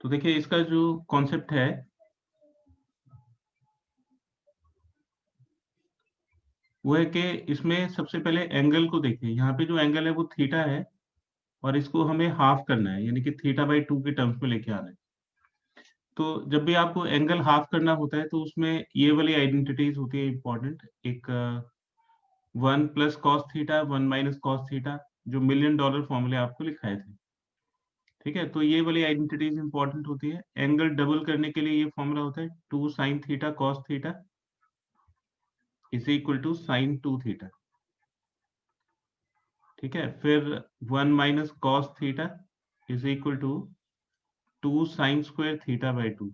तो देखिए इसका जो कॉन्सेप्ट है वो है कि इसमें सबसे पहले एंगल को देखिए। यहाँ पे जो एंगल है वो थीटा है और इसको हमें हाफ करना है, यानी कि थीटा बाई 2 के टर्म्स में लेके आना है। तो जब भी आपको एंगल हाफ करना होता है तो उसमें ये वाली आइडेंटिटीज होती है इंपॉर्टेंट। एक 1 plus cos theta 1 minus cos theta, जो मिलियन डॉलर फॉर्मूले आपको लिखाए थे। ठीक है, तो ये वाली आइडेंटिटीज इंपॉर्टेंट होती है। एंगल डबल करने के लिए ये फॉर्मूला होता है 2 sine theta cos theta is equal to sine 2 theta. ठीक है, फिर 1 minus cos theta is equal to 2 sine square theta by 2।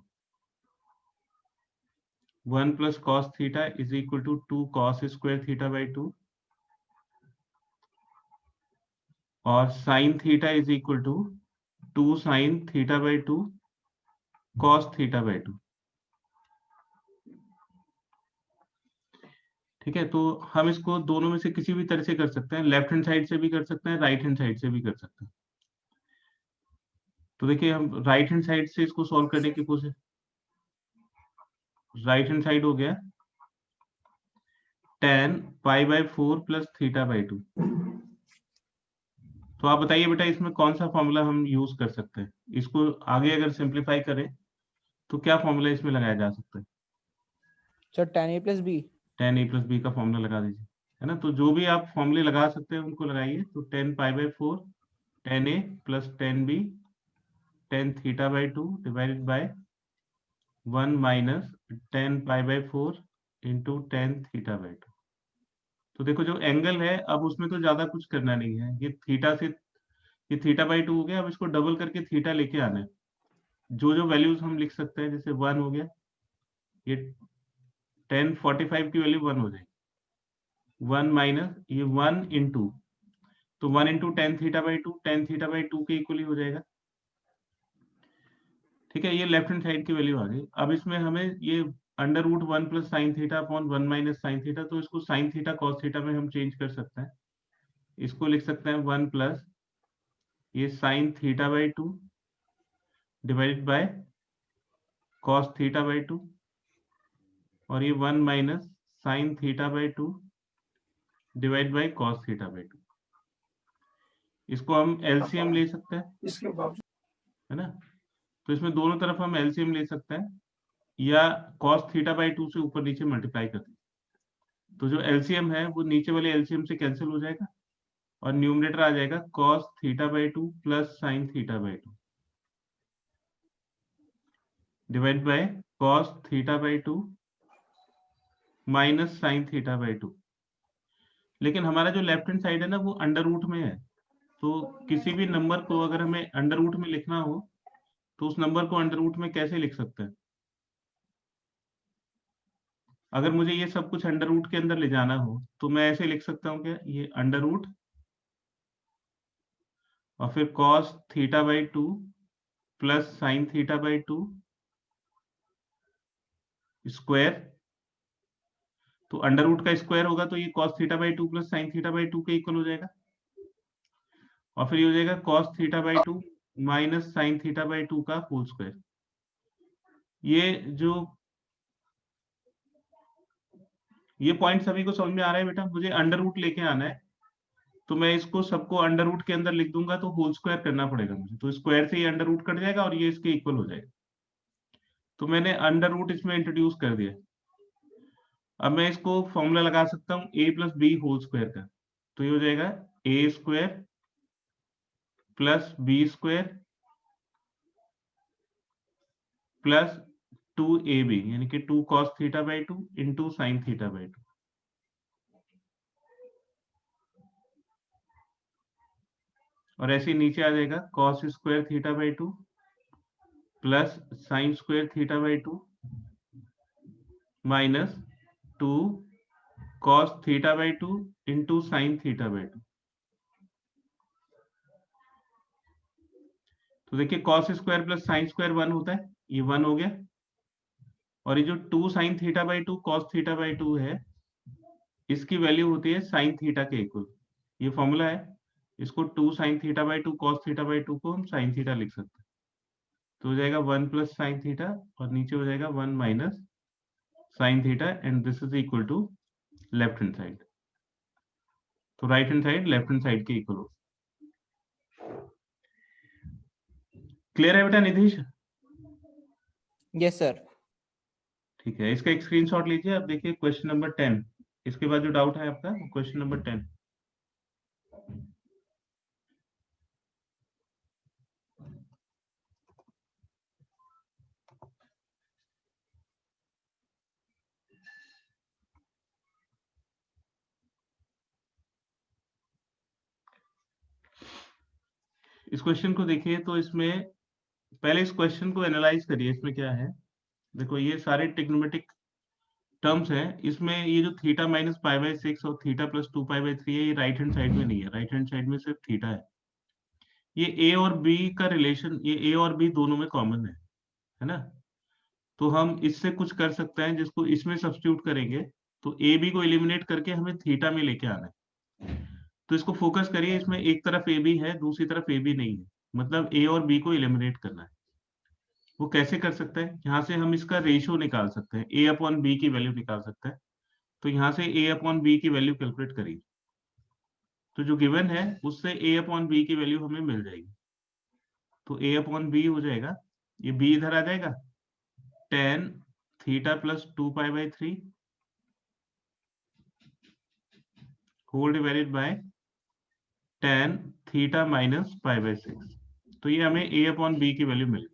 1 plus cos theta is equal to 2 cos square theta by 2 और sine theta is equal to 2 sine theta by 2 cos theta by 2। ठीक है, तो हम इसको दोनों में से किसी भी तरह से कर सकते हैं, लेफ्ट हैंड साइड से भी कर सकते हैं, राइट हैंड साइड से भी कर सकते हैं। तो देखिए हम राइट हैंड साइड से इसको सॉल्व करने की कोशिश। राइट हैंड साइड हो गया tan pi by 4 plus theta by 2। तो आप बताइए बेटा इसमें कौन सा फॉर्मूला हम यूज कर सकते हैं। इसको आगे अगर सिंप्लीफाई करें तो क्या फॉर्मूला इसमें लगाया जा सकता है। Sir tan a plus B. tan a plus B का फॉर्मूला लगा दीजिए, है ना। तो जो भी आप फॉर्मूले लगा सकते हैं उनको लगाइए। तो tan pi by 4 tan a plus tan b tan theta by 2 divided by 1 minus tan pi by 4 into tan theta by 2। तो देखो जो एंगल है अब उसमें तो ज्यादा कुछ करना नहीं है, ये थीटा से ये थीटा बाई 2 हो गया। अब इसको डबल करके थीटा लेके आना है। जो जो वैल्यूज हम लिख सकते हैं, जैसे 1 हो गया, ये tan 45 की वैल्यू 1 हो जाएगी। 1 माइनस ये 1 इंटू, तो 1 into tan theta by 2 tan theta by 2 के इक्वल ही हो जाएगा। ठीक है, ये लेफ्ट हैंड साइड की वैल्यू आ गई। अब इसमें हमें ये under root 1 plus sine theta upon 1 minus sine theta, तो इसको साइन थीटा कॉस थीटा में हम चेंज कर सकते हैं। इसको लिख सकते हैं 1 प्लस ये sign theta by 2 divided by cos theta by 2 और ये 1 minus sine theta by 2 divide by cos theta by 2। इसको हम एलसीएम ले सकते हैं, है ना। तो इसमें दोनों तरफ हम एलसीएम ले सकते हैं या कॉस थीटा बाई 2 से ऊपर नीचे मल्टीप्लाई कर दें। तो जो एलसीएम है वो नीचे वाले एलसीएम से कैंसिल हो जाएगा और न्यूमरेटर आ जाएगा cos theta by 2 plus sine theta by 2 divide by cos theta by 2 minus sine theta by 2। लेकिन हमारा जो लेफ्ट हैंड साइड है ना वो अंडर रूट में है। तो किसी भी नंबर को अगर हमें अंडर रूट में लिखना हो तो उस नंबर को अंडर रूट में कैसे लिख सकते हैं। अगर मुझे ये सब कुछ अंडर रूट के अंदर ले जाना हो तो मैं ऐसे लिख सकता हूँ कि ये अंडर रूट और फिर cos theta by 2 plus sine theta by 2 square. तो अंडर रूट का स्क्वायर होगा तो ये cos theta by 2 plus sine theta by 2 के इक्वल हो जाएगा। और फिर ये हो जाएगा cos theta by 2 minus sine theta by 2 का होल स्क्वायर। ये पॉइंट सभी को समझ में आ रहा है बेटा। मुझे अंडर रूट लेके आना है तो मैं इसको सबको अंडर रूट के अंदर लिख दूंगा तो होल स्क्वायर करना पड़ेगा मुझे। तो स्क्वायर से ये अंडर रूट कट जाएगा और ये इसके इक्वल हो जाएगा। तो मैंने अंडर रूट इसमें इंट्रोड्यूस कर दिया। अब मैं इसको फॉर्मूला लगा सकता हूँ a plus B whole square का। तो ये हो जाएगा a square plus B square plus 2ab यानी कि 2 cos theta by 2 into sine theta by 2। और ऐसे नीचे आ जाएगा cos square theta by 2 plus sine square theta by 2 minus 2 cos theta by 2 into sine theta by 2। तो देखिए cos square plus sine square 1 होता है, ये 1 हो गया। और ये जो 2 sine theta by 2 cos theta by 2 है, इसकी वैल्यू होती है साइन थीटा के इक्वल। ये फॉर्मूला है। इसको 2 sine theta by 2 cos theta by 2 को हम साइन थीटा लिख सकते हैं। तो हो जाएगा 1 प्लस साइन थीटा और नीचे हो जाएगा 1 minus sine theta and this is equal to left hand side. तो right hand side left hand side के इक्वल हो। क्लियर है बेटा निधीश? Yes sir. ठीक है, इसका एक स्क्रीनशॉट लीजिए। आप देखिए क्वेश्चन नंबर 10, इसके बाद जो डाउट है आपका, क्वेश्चन नंबर 10। इस क्वेश्चन को देखिए तो इसमें पहले इस क्वेश्चन को एनालाइज करिए। इसमें क्या है, देखो ये सारे ट्रिग्नोमेट्रिक टर्म्स हैं। इसमें ये जो थीटा माइनस पाई बाई 6 और थीटा प्लस 2 पाई बाई 3 है, ये राइट हैंड साइड में नहीं है। राइट हैंड साइड में सिर्फ थीटा है। ये ए और बी का रिलेशन, ये ए और बी दोनों में कॉमन है ना। तो हम इससे कुछ कर सकते हैं जिसको इसमें सब्स्टिट्यूट करेंगे, तो ए बी को एलिमिनेट करके हमें थीटा में लेके आना है। तो इसको फोकस करिए, इसमें एक तरफ ए बी है, दूसरी तरफ ए बी नहीं है, मतलब ए और बी को एलिमिनेट करना है। वो कैसे कर सकते हैं, यहाँ से हम इसका रेशियो निकाल सकते हैं, ए अपॉन बी की वैल्यू निकाल सकते हैं। तो यहाँ से ए अपॉन बी की वैल्यू कैलकुलेट करिए, तो जो गिवन है उससे ए अपॉन बी की वैल्यू हमें मिल जाएगी। तो ए अपॉन बी हो जाएगा, ये बी इधर आ जाएगा, tan theta plus 2 pi by 3 whole divided by tan theta minus pi by 6। तो ये हमें ए अपॉन बी की वैल्यू मिल गई।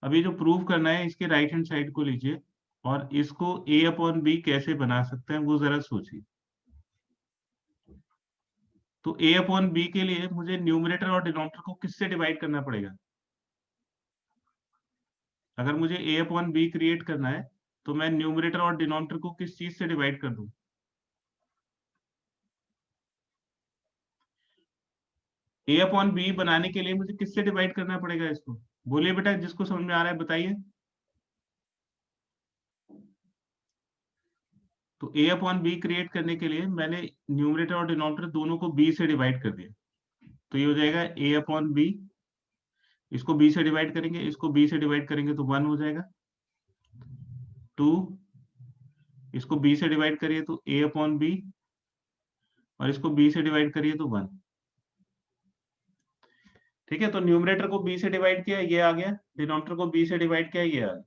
अब ये जो प्रूव करना है, इसके राइट हैंड साइड को लीजिए और इसको ए अपॉन बी कैसे बना सकते हैं वो जरा सोचिए। तो ए अपॉन बी के लिए मुझे न्यूमरेटर और डिनोमिनेटर को किससे डिवाइड करना पड़ेगा? अगर मुझे ए अपॉन बी क्रिएट करना है तो मैं न्यूमरेटर और डिनोमिनेटर को किस चीज से डिवाइड कर दूं? ए अपॉन बी बनाने के लिए मुझे किससे डिवाइड करना पड़ेगा इसको? बोलिए बेटा, जिसको समझ में आ रहा है बताइए। तो ए अपॉन बी क्रिएट करने के लिए मैंने न्यूमरेटर और डिनोमिनेटर दोनों को बी से डिवाइड कर दिया। तो ये हो जाएगा ए अपॉन बी, इसको बी से डिवाइड करेंगे, इसको बी से डिवाइड करेंगे तो 1 हो जाएगा। 2, इसको बी से डिवाइड करिए तो ए अपॉन बी, और इसको बी से डिवाइड करिए तो 1। ठीक है, तो न्यूमरेटर को बी से डिवाइड किया, ये आ गया। डिनोमिनेटर को बी से डिवाइड किया, ये आ गया।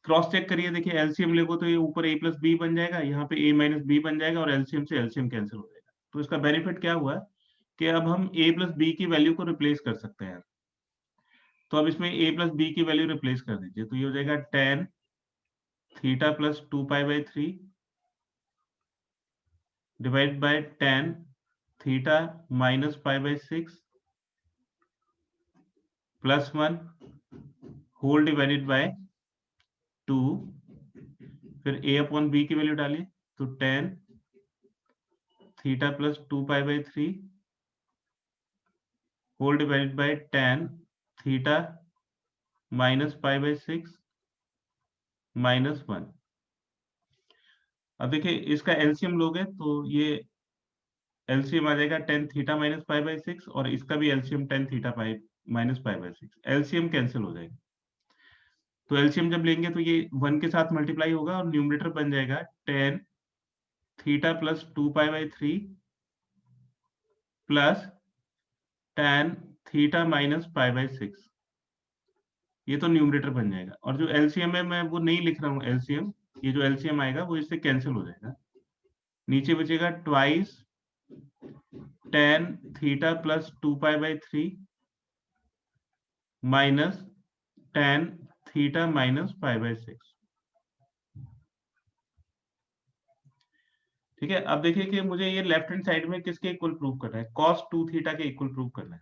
क्रॉस चेक करिए, देखिए एलसीएम लेगो तो ये ऊपर ए प्लस बी बन जाएगा, यहाँ पे ए माइनस बी बन जाएगा और एलसीएम से एलसीएम कैंसिल हो जाएगा। तो इसका बेनिफिट क्या हुआ कि अब हम ए प्लस बी की वैल्यू को रिप्लेस कर सकते हैं। तो अब इसमें ए प्लस बी की वैल्यू रिप्लेस कर दीजिए, तो ये हो जाएगा tan theta plus 2 pi by 3 divide by tan theta minus pi by 6 plus 1 whole divided by 2। फिर ए अपॉन बी की वैल्यू डालिए, तो tan theta plus 2 pi by 3 whole divided by tan theta minus pi by 6 minus 1। अब देखिए इसका LCM लोगे तो ये एलसीएम आ जाएगा tan theta minus pi by 6, और इसका भी LCM tan theta pi minus pi by 6। LCM cancel हो जाएगा। तो एलसीएम जब लेंगे तो ये 1 के साथ मल्टीप्लाई होगा और न्यूमरेटर बन जाएगा tan theta plus 2 pi by 3 plus ten theta minus pi by 6। ये तो न्यूमरेटर बन जाएगा, और जो एलसीएम है मैं वो नहीं लिख रहा हूँ एलसीएम, ये जो एलसीएम आएगा वो इससे कैंसिल हो जाएगा। नीचे बचेगा twice ten theta plus 2 pi by 3 minus ten theta minus pi by 6। ठीक है, अब देखिए कि मुझे ये लेफ्ट हैंड साइड में किसके इक्वल प्रूव करना है, cos 2 थीटा के इक्वल प्रूव करना है।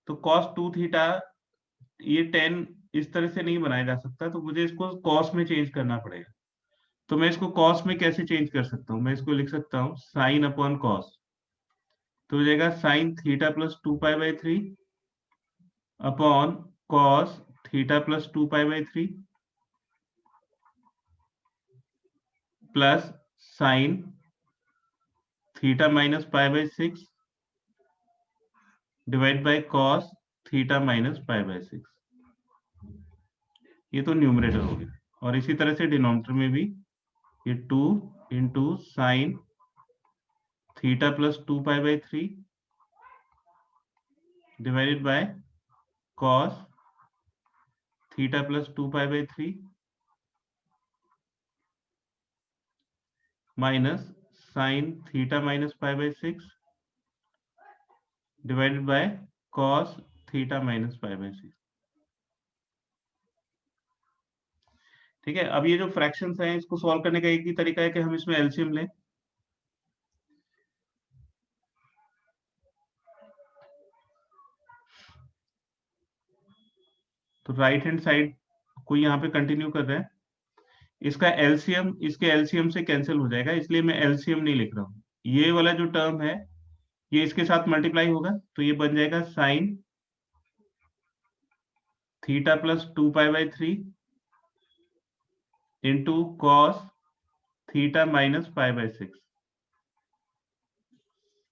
तो cos 2 थीटा, ये 10 इस तरह से नहीं बनाया जा सकता, तो मुझे इसको cos में चेंज करना पड़ेगा। तो मैं इसको cos में कैसे चेंज कर सकता हूँ, मैं इसको लिख सकता हूँ साइन अपॉन cos। तो हो जाएगा sine theta plus 2 pi by 3 upon cos theta plus 2 pi by 3 plus sine theta minus pi by 6 divide by cos theta minus pi by 6। ये तो न्यूमरेटर हो गया। और इसी तरह से डिनोमिनेटर में भी ये 2 into sine theta plus 2 pi by 3 divided by cos theta plus 2 pi by 3 minus sine theta minus pi by 6 divided by cos theta minus pi by 6। ठीक है, अब ये जो फ्रैक्शंस हैं इसको सॉल्व करने का एक ही तरीका है कि हम इसमें एलसीएम लें। तो राइट हैंड साइड को यहाँ पे कंटिन्यू कर रहे हैं, इसका एलसीएम इसके एलसीएम से कैंसिल हो जाएगा, इसलिए मैं एलसीएम नहीं लिख रहा हूँ। ये वाला जो टर्म है ये इसके साथ मल्टीप्लाई होगा, तो ये बन जाएगा sine theta plus 2 pi by 3 into cos theta minus pi by 6।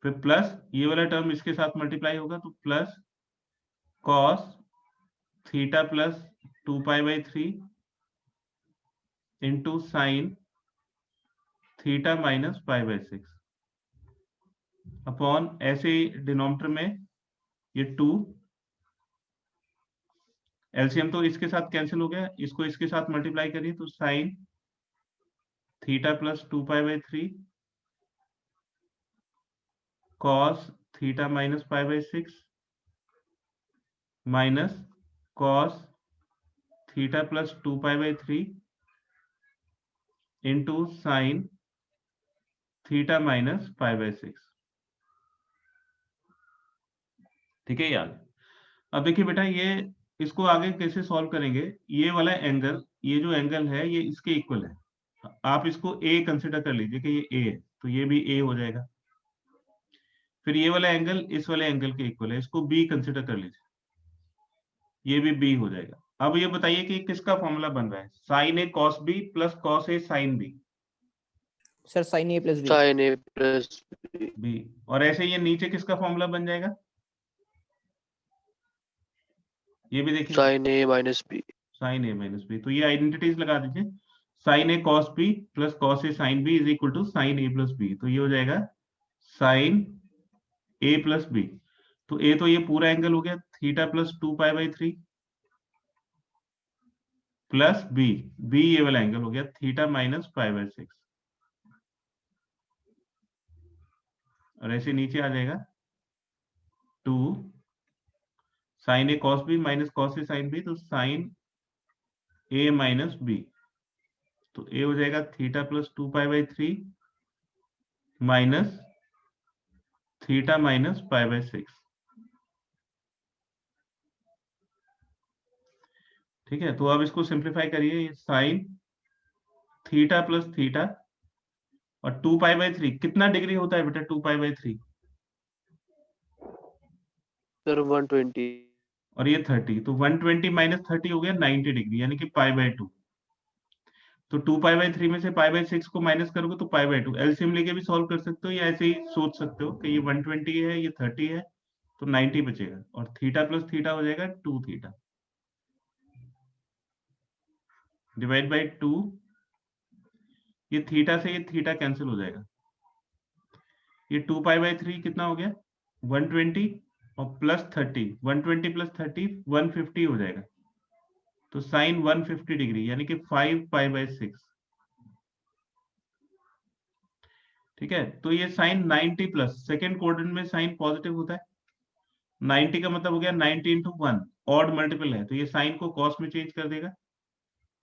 फिर प्लस ये वाला टर्म इसके साथ मल्टीप्लाई होगा, तो plus cos theta plus 2 pi by 3 into sine theta minus pi by 6 upon ऐसे ही डिनोमिनेटर में ये 2 एलसीएम तो इसके साथ कैंसिल हो गया, इसको इसके साथ मल्टीप्लाई करिए तो sine theta plus 2 pi by 3 cos theta minus pi by 6 minus cos theta plus 2 pi by 3 into sine theta minus pi by 6। ठीक है यार, अब देखिए बेटा ये इसको आगे कैसे सॉल्व करेंगे। ये वाला एंगल, ये जो एंगल है ये इसके इक्वल है। आप इसको ए कंसिडर कर लीजिए कि ये ए है, तो ये भी ए हो जाएगा। फिर ये वाला एंगल इस वाले एंगल के इक्वल है, इसको बी कंसिडर कर लीजिए, ये भी बी हो जाएगा। अब ये बताइए कि किसका फॉर्मूला बन रहा है, sine A cos B plus cos A sine B. Sir sign A plus B. Sine A plus B. और ऐसे ये नीचे किसका फॉर्मूला बन जाएगा, ये भी देखिए, sine A minus B. Sine A minus B. तो ये आइडेंटिटीज लगा दीजिए, sine A cos B plus cos A sine B is equal to sine A plus B. तो ये हो जाएगा साइन ए प्लस बी। तो ए तो ये पूरा एंगल हो गया theta plus 2 pi by 3 plus B, B ये वाला एंगल हो गया थीटा माइनस पाई बाय 6। और ऐसे नीचे आ जाएगा 2 sine A cos B minus cos A sine B, तो साइन ए माइनस बी। तो ए हो जाएगा theta plus 2 pi by 3 minus theta minus pi by 6। ठीक है, तो अब इसको सिंप्लीफाई करिए, साइन थीटा प्लस थीटा और 2 पाई बाय 3 कितना डिग्री होता है बेटा 2 पाई बाय 3, सर 120। और ये 30, तो 120 माइनस 30 हो गया 90 डिग्री, यानी कि पाई बाय 2। तो 2 पाई बाय 3 में से पाई बाय 6 को माइनस करोगे तो पाई बाय 2। एलसीएम लेके भी सॉल्व कर सकते हो या ऐसे ही सोच सकते हो कि ये 120 है ये 30 है, तो 90 बचेगा और थीटा प्लस थीटा हो जाएगा 2 थीटा डिवाइड बाय 2। ये थीटा से ये थीटा कैंसिल हो जाएगा, ये 2 पाई बाय 3 कितना हो गया 120 और प्लस 30, 120 प्लस 30 150 हो जाएगा। तो साइन 150 डिग्री यानी कि 5 पाई बाय 6। ठीक है, तो ये साइन 90 प्लस, सेकेंड क्वाड्रेंट में साइन पॉजिटिव होता है, 90 का मतलब हो गया 90 इंटू 1, ऑड मल्टीपल है तो ये साइन को कॉस में चेंज कर देगा,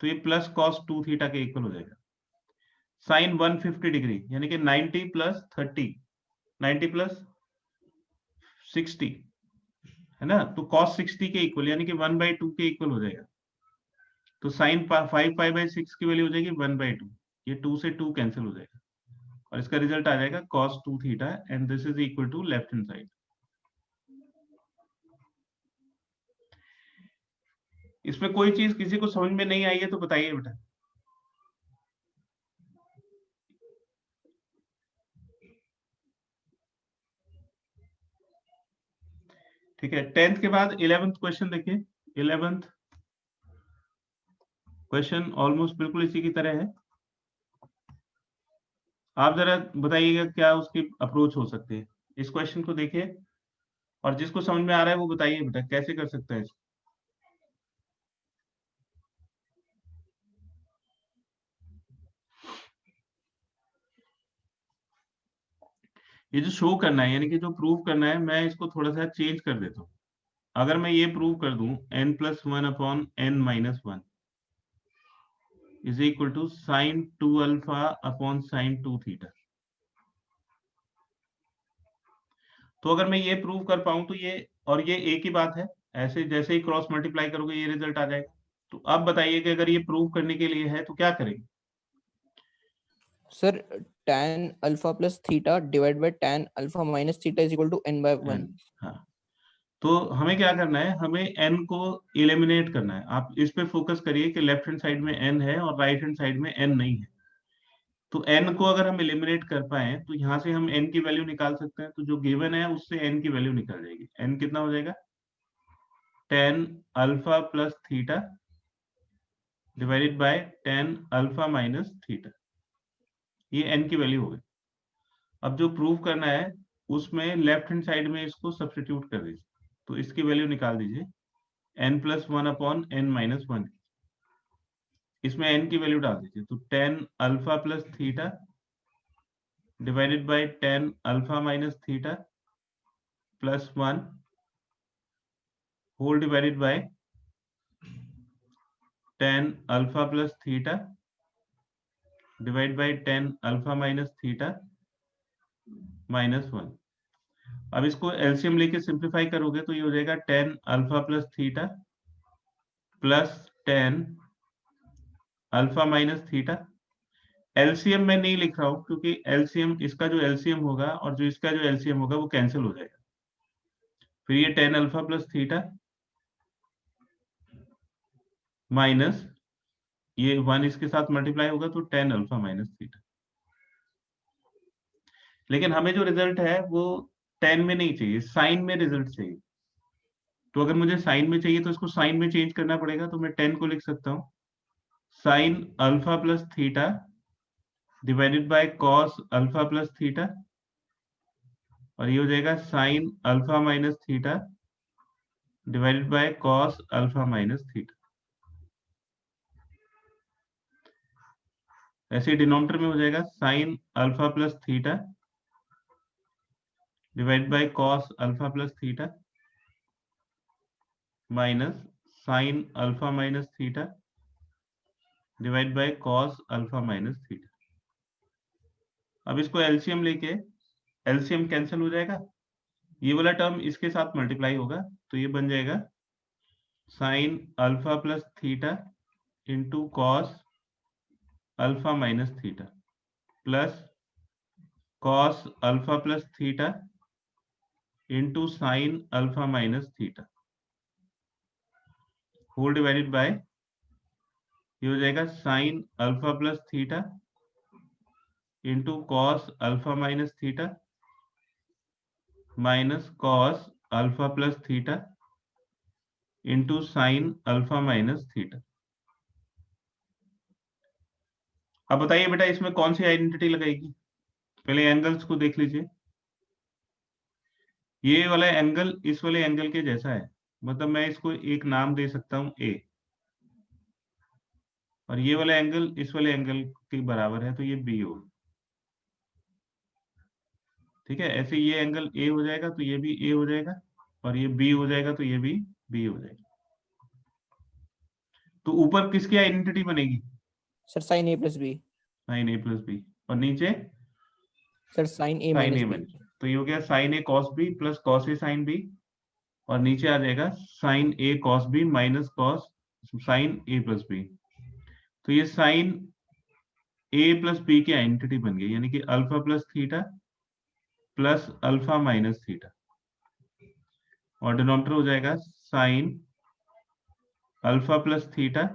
तो ये प्लस कॉस 2 थीटा के इक्वल हो जाएगा। साइन 150 डिग्री यानी कि 90 प्लस 30, 90 प्लस 60 है ना, तो कॉस 60 के इक्वल यानी कि 1/2 के इक्वल हो जाएगा। तो साइन 5 पाई बाय 6 की वैल्यू हो जाएगी 1/2, ये 2 से 2 कैंसिल हो जाएगा और इसका रिजल्ट आ जाएगा cos 2 theta and this is equal to left hand side. इसमें कोई चीज किसी को समझ में नहीं आई है तो बताइए बेटा। ठीक है, 10th के बाद 11th क्वेश्चन देखिए। 11th क्वेश्चन ऑलमोस्ट बिल्कुल इसी की तरह है। आप जरा बताइएगा क्या उसकी अप्रोच हो सकती है। इस क्वेश्चन को देखिए और जिसको समझ में आ रहा है वो बताइए बेटा कैसे कर सकते हैं इसको। ये जो शो करना है यानी कि जो प्रूव करना है, मैं इसको थोड़ा सा चेंज कर देता हूँ। अगर मैं ये प्रूव कर दूं n+1/n-1 is equal to sin 2α/sin 2θ, तो अगर मैं ये प्रूव कर पाऊं तो ये और ये एक ही बात है, ऐसे जैसे ही क्रॉस मल्टीप्लाई करोगे ये रिजल्ट आ जाएगा। तो अब बताइए कि अगर ये प्रूव करने के लिए है तो क्या करेंगे। Sir tan alpha plus theta divide by tan alpha minus theta is equal to n/1। हाँ, तो हमें क्या करना है, हमें n को एलिमिनेट करना है। आप इस पे फोकस करिए कि लेफ्ट हैंड साइड में n है और राइट हैंड साइड में n नहीं है। तो n को अगर हम एलिमिनेट कर पाए तो यहाँ से हम n की वैल्यू निकाल सकते हैं। तो जो गिवन है उससे n की वैल्यू निकल जाएगी। n कितना हो जाएगा, tan alpha plus theta divided by tan alpha minus theta, ये n की वैल्यू हो गई। अब जो प्रूव करना है उसमें लेफ्ट हैंड साइड में इसको सब्स्टिट्यूट कर दीजिए, तो इसकी वैल्यू निकाल दीजिए n+1/n-1, इसमें n की वैल्यू डाल दीजिए। तो tan alpha plus theta divided by tan alpha minus theta plus 1 whole divided by tan alpha plus theta divide by tan alpha minus theta minus 1। अब इसको एलसीएम लेके सिंप्लीफाई करोगे तो ये हो जाएगा tan alpha plus theta plus tan alpha minus theta. LCM मैं नहीं लिख रहा हूं क्योंकि एलसीएम, इसका जो एलसीएम होगा और जो इसका जो एलसीएम होगा वो कैंसिल हो जाएगा। फिर ये tan alpha plus theta minus ये 1 इसके साथ मल्टीप्लाई होगा तो tan अल्फा माइनस थीटा। लेकिन हमें जो रिजल्ट है वो tan में नहीं चाहिए, साइन में रिजल्ट चाहिए। तो अगर मुझे साइन में चाहिए तो इसको साइन में चेंज करना पड़ेगा। तो मैं tan को लिख सकता हूँ sign alpha plus theta divided by cos alpha plus theta, और ये हो जाएगा sine alpha minus theta divided by cos alpha minus theta. ऐसे डिनोमिनेटर में हो जाएगा sine alpha plus theta divided by cos alpha plus theta minus sign alpha minus theta divide by cos alpha minus theta. अब इसको LCM लेके LCM cancel हो जाएगा, ये वाला टर्म इसके साथ मल्टीप्लाई होगा तो ये बन जाएगा sine alpha plus theta into cos alpha minus theta plus cos alpha plus theta into sine alpha minus theta whole divided by ये हो जाएगा sine alpha plus theta into cos alpha minus theta minus cos alpha plus theta into sine alpha minus theta. अब बताइए बेटा इसमें कौन सी identity लगेगी। पहले एंगल्स को देख लीजिए। ये वाला एंगल इस वाले एंगल के जैसा है, मतलब मैं इसको एक नाम दे सकता हूं ए, और ये वाला एंगल इस वाले एंगल के बराबर है तो ये बी हो। ठीक है, ऐसे ये एंगल ए हो जाएगा तो ये भी ए हो जाएगा, और ये बी हो जाएगा तो ये भी बी हो जाएगा। तो ऊपर किसकी आइडेंटिटी बनेगी, sir sin a plus B. Sine A plus B, और नीचे sir sin a sine minus A B. Minus, तो ये हो गया sine A cos B plus cos A sine B, और नीचे आ जाएगा sine A cos B minus cos sine A plus B. तो ये साइन ए प्लस बी की आइडेंटिटी बन गई, यानी कि alpha plus theta plus alpha minus theta, और डिनोमिनेटर हो जाएगा sine alpha plus theta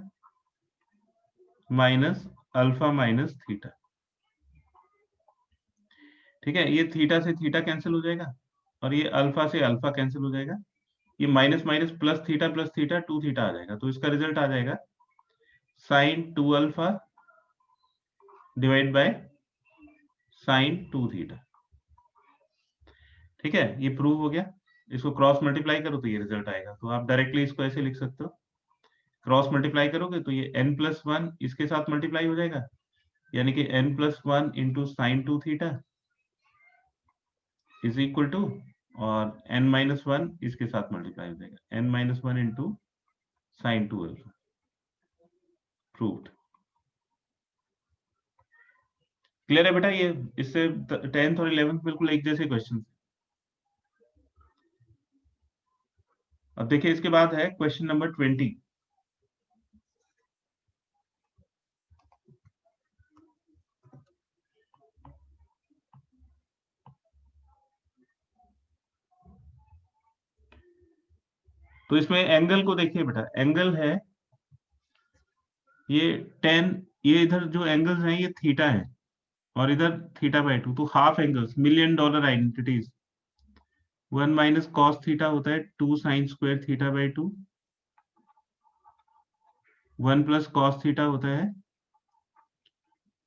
minus alpha minus theta. ठीक है, ये थीटा से थीटा कैंसिल हो जाएगा और ये अल्फा से अल्फा कैंसिल हो जाएगा, ये minus minus plus theta 2 theta आ जाएगा, तो इसका रिजल्ट आ जाएगा sine 2 alpha divide by sine 2 theta. ठीक है, ये प्रूव हो गया। इसको क्रॉस मल्टीप्लाई करो तो ये रिजल्ट आएगा, तो आप डायरेक्टली इसको ऐसे लिख सकते हो, क्रॉस मल्टीप्लाई करोगे तो ये n+1 इसके साथ मल्टीप्लाई हो जाएगा, यानी कि n+1 into sine 2 theta is equal to, और n-1 इसके साथ मल्टीप्लाई हो जाएगा, n-1 into sine 2 alpha. Proved. Clear है बेटा? ये इससे 10th और 11th बिल्कुल एक जैसे क्वेश्चन। अब देखिए इसके बाद है क्वेश्चन नंबर 20। तो इसमें एंगल को देखिए बेटा, एंगल है ये 10, ये इधर जो एंगल्स हैं ये थीटा है और इधर θ/2, तो half angles million dollar identities. 1 minus cos theta होता है 2 sine square θ/2, 1 plus cos theta होता है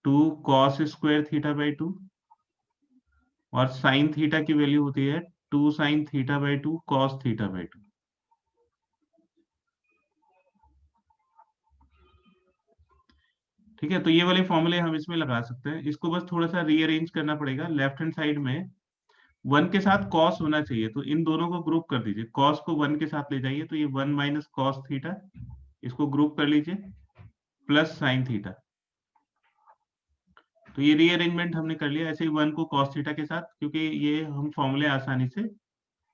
2 कॉस स्क्वायर θ/2, और साइन थीटा की वैल्यू होती है 2 साइन θ/2 कॉस θ/2। ठीक है, तो ये वाले फॉर्मूले हम इसमें लगा सकते हैं। इसको बस थोड़ा सा रीअरेंज करना पड़ेगा। लेफ्ट हैंड साइड में 1 के साथ कॉस होना चाहिए, तो इन दोनों को ग्रुप कर दीजिए। कॉस को 1 के साथ ले जाइए तो ये 1 माइनस कॉस थीटा, इसको ग्रुप कर लीजिए, प्लस साइन थीटा। तो ये रीअरेंजमेंट हमने कर लिया। ऐसे ही 1 को कॉस थीटा के साथ, क्योंकि ये हम फॉर्मूले आसानी से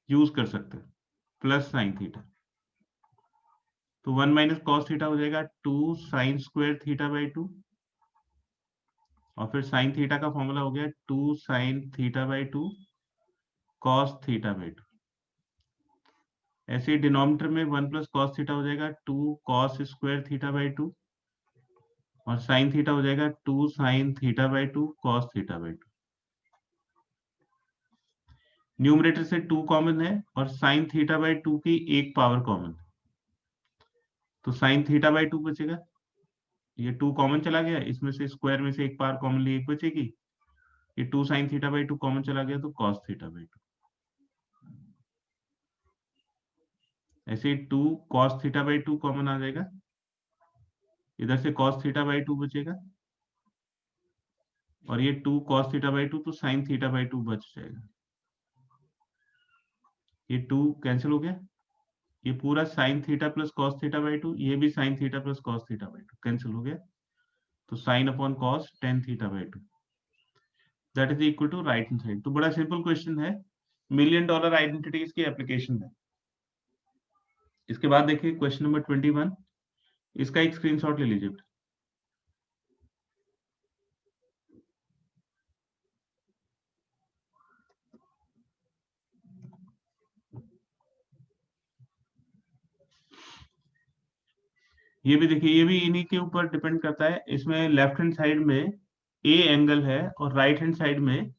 यूज कर सकते हैं, प्लस साइन थीटा। तो 1 माइनस कॉस थीटा हो जाएगा 2 साइन स्क्वायर θ/2, और फिर साइन थीटा का फॉर्मूला हो गया 2 साइन θ/2 कॉस θ/2। ऐसे ही डिनोमिनेटर में 1 प्लस कॉस थीटा हो जाएगा 2 कॉस स्क्वायर θ/2, और साइन थीटा हो जाएगा 2 साइन θ/2 कॉस θ/2। न्यूमरेटर से 2 कॉमन है और साइन θ/2 की एक पावर कॉमन है, तो साइन θ/2 बचेगा। ये 2 कॉमन चला गया, इसमें से स्क्वायर में से एक पावर कॉमन ली, एक बचेगी। ये 2 साइन θ/2 कॉमन चला गया तो कॉस θ/2। ऐसे ही 2 कॉस θ/2 कॉमन आ जाएगा, इधर से cos θ/2 बचेगा, और ये 2 cos θ/2 तो sin θ/2 बच जाएगा। ये 2 कैंसिल हो गया, ये पूरा sin थीटा प्लस cos θ/2, ये भी sin थीटा प्लस cos θ/2 कैंसिल हो गया, तो sin upon cos tan θ/2 that is equal to right hand side. तो बड़ा सिंपल क्वेश्चन है, मिलियन डॉलर आइडेंटिटीज की एप्लीकेशन है। इसके बाद देखिए क्वेश्चन नंबर 21, इसका एक स्क्रीनशॉट ले लीजिए। ये भी देखिए, ये भी इन्हीं के ऊपर डिपेंड करता है। इसमें लेफ्ट हैंड साइड में ए एंगल है और राइट हैंड साइड में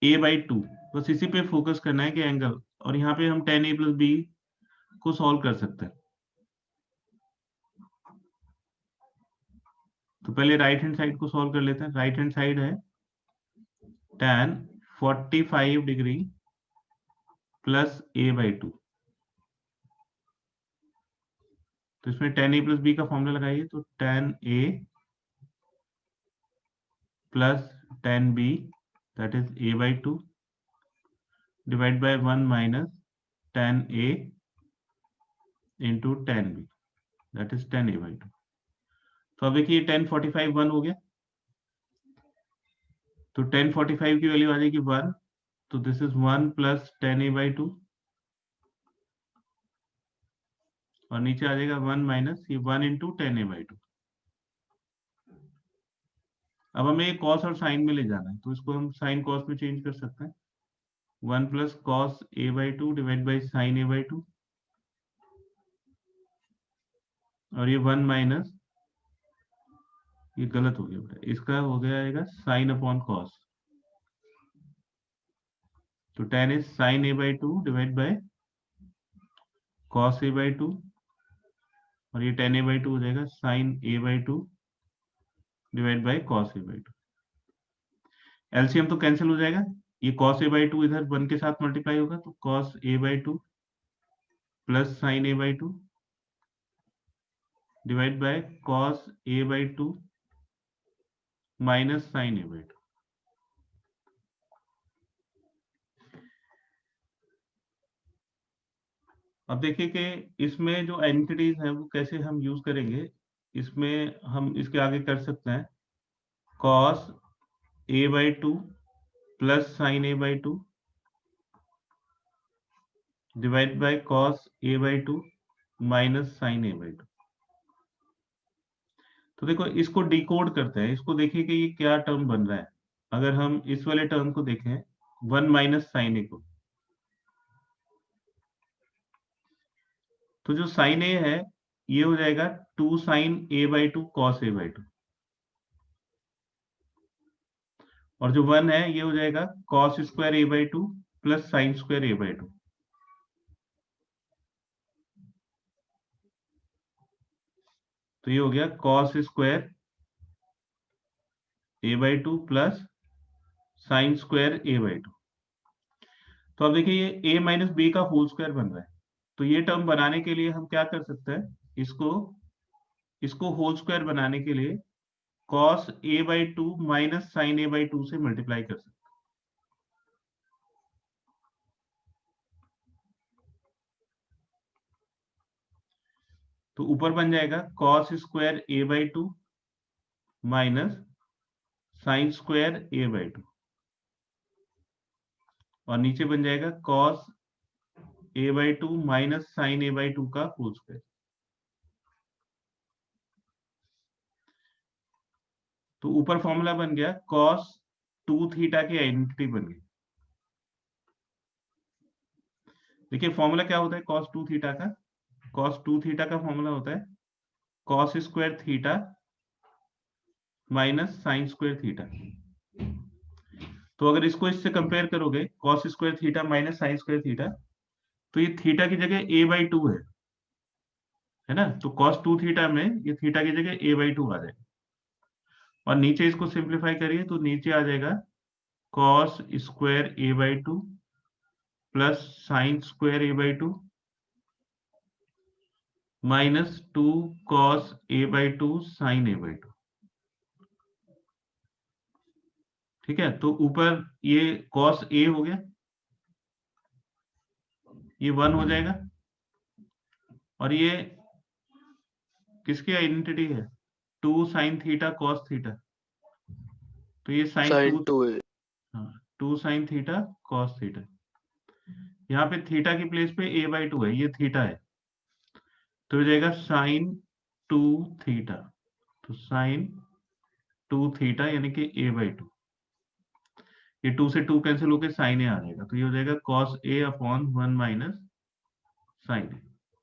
a/2। बस इसी पे फोकस करना है कि एंगल, और यहाँ पे हम tan a + b को सॉल्व कर सकते हैं। तो पहले राइट हैंड साइड को सॉल्व कर लेते हैं। राइट हैंड साइड है tan 45 डिग्री प्लस a/2। तो इसमें tan a + b का फॉर्मूला लगाइए, तो tan a plus tan b that is a/2 divide bye 1 minus tan a into tan b that is tan a/2। तो अब देखिए tan 45 1 हो गया, तो tan 45 की वैल्यू आ जाएगी 1, तो this is 1 plus tan a/2, और नीचे आ जाएगा 1 माइनस ये 1 इंटू tan a/2। अब हमें ये कॉस और साइन में ले जाना है, तो इसको हम साइन कॉस में चेंज कर सकते हैं। 1 plus cos a/2 divide by sine a/2, और ये 1 माइनस, ये गलत हो गया बेटा, इसका हो जाएगा साइन अपॉन कॉस। तो tan is sine a/2 divide by cos A by two, और ये टेन ए बाई टू हो जाएगा sine A by two divide by cos A by two. LCM तो कैंसिल हो जाएगा, ये कॉस ए बाई टू इधर 1 के साथ मल्टीप्लाई होगा, तो cos A by two plus sine A by two divide by cos A by two minus sine A by two. अब देखिए कि इसमें जो आइडेंटिटीज हैं वो कैसे हम यूज करेंगे। इसमें हम इसके आगे कर सकते हैं cos A by two plus sine A by two divide by cos A by two minus sine A by two. तो देखो इसको डिकोड करते हैं, इसको देखिए कि ये क्या टर्म बन रहा है। अगर हम इस वाले टर्म को देखें 1 माइनस साइन ए को, तो जो साइन ए है ये हो जाएगा 2 sine A by two cos A by two, और जो 1 है ये हो जाएगा cos square A by two plus sine square A by two. तो ये हो गया cos square A by two plus sine square A by two. तो अब देखिए ये a माइनस बी का होल स्क्वायर बन रहा है, तो ये टर्म बनाने के लिए हम क्या कर सकते हैं, इसको होल स्क्वायर बनाने के लिए cos A by two minus sine A by two से मल्टीप्लाई कर सकते हैं। तो ऊपर बन जाएगा cos square A by two minus sine square A by two, और नीचे बन जाएगा cos A by two minus sine A by two का होल स्क्वायर। तो ऊपर फॉर्मूला बन गया कॉस 2 थीटा की आइडेंटिटी बन गई। देखिए फॉर्मूला क्या होता है कॉस 2 थीटा का, कॉस 2 थीटा का फॉर्मूला होता है cos square theta minus sine square theta. तो अगर इसको इससे कंपेयर करोगे cos square theta minus sine square theta, तो ये थीटा की जगह a बाई टू है ना, तो कॉस 2 थीटा में ये थीटा की जगह a बाई टू आ जाएगा, और नीचे इसको सिंप्लीफाई करिए तो नीचे आ जाएगा cos square A by two plus sine square A by two minus 2 cos A by two sine A by two. ठीक है, तो ऊपर ये कॉस ए हो गया, ये 1 हो जाएगा, और ये किसकी आइडेंटिटी है 2 साइन थीटा कॉस थीटा, तो ये साइन 2 2 है। हाँ 2 साइन थीटा कॉस थीटा। यहाँ पे थीटा की प्लेस पे a बाई टू है, ये थीटा है, तो हो जाएगा साइन 2 थीटा, तो साइन 2 थीटा यानी कि a बाई टू, ये 2 से 2 कैंसिल होकर साइन ए आ जाएगा, तो ये हो जाएगा cos A upon 1 minus sine A,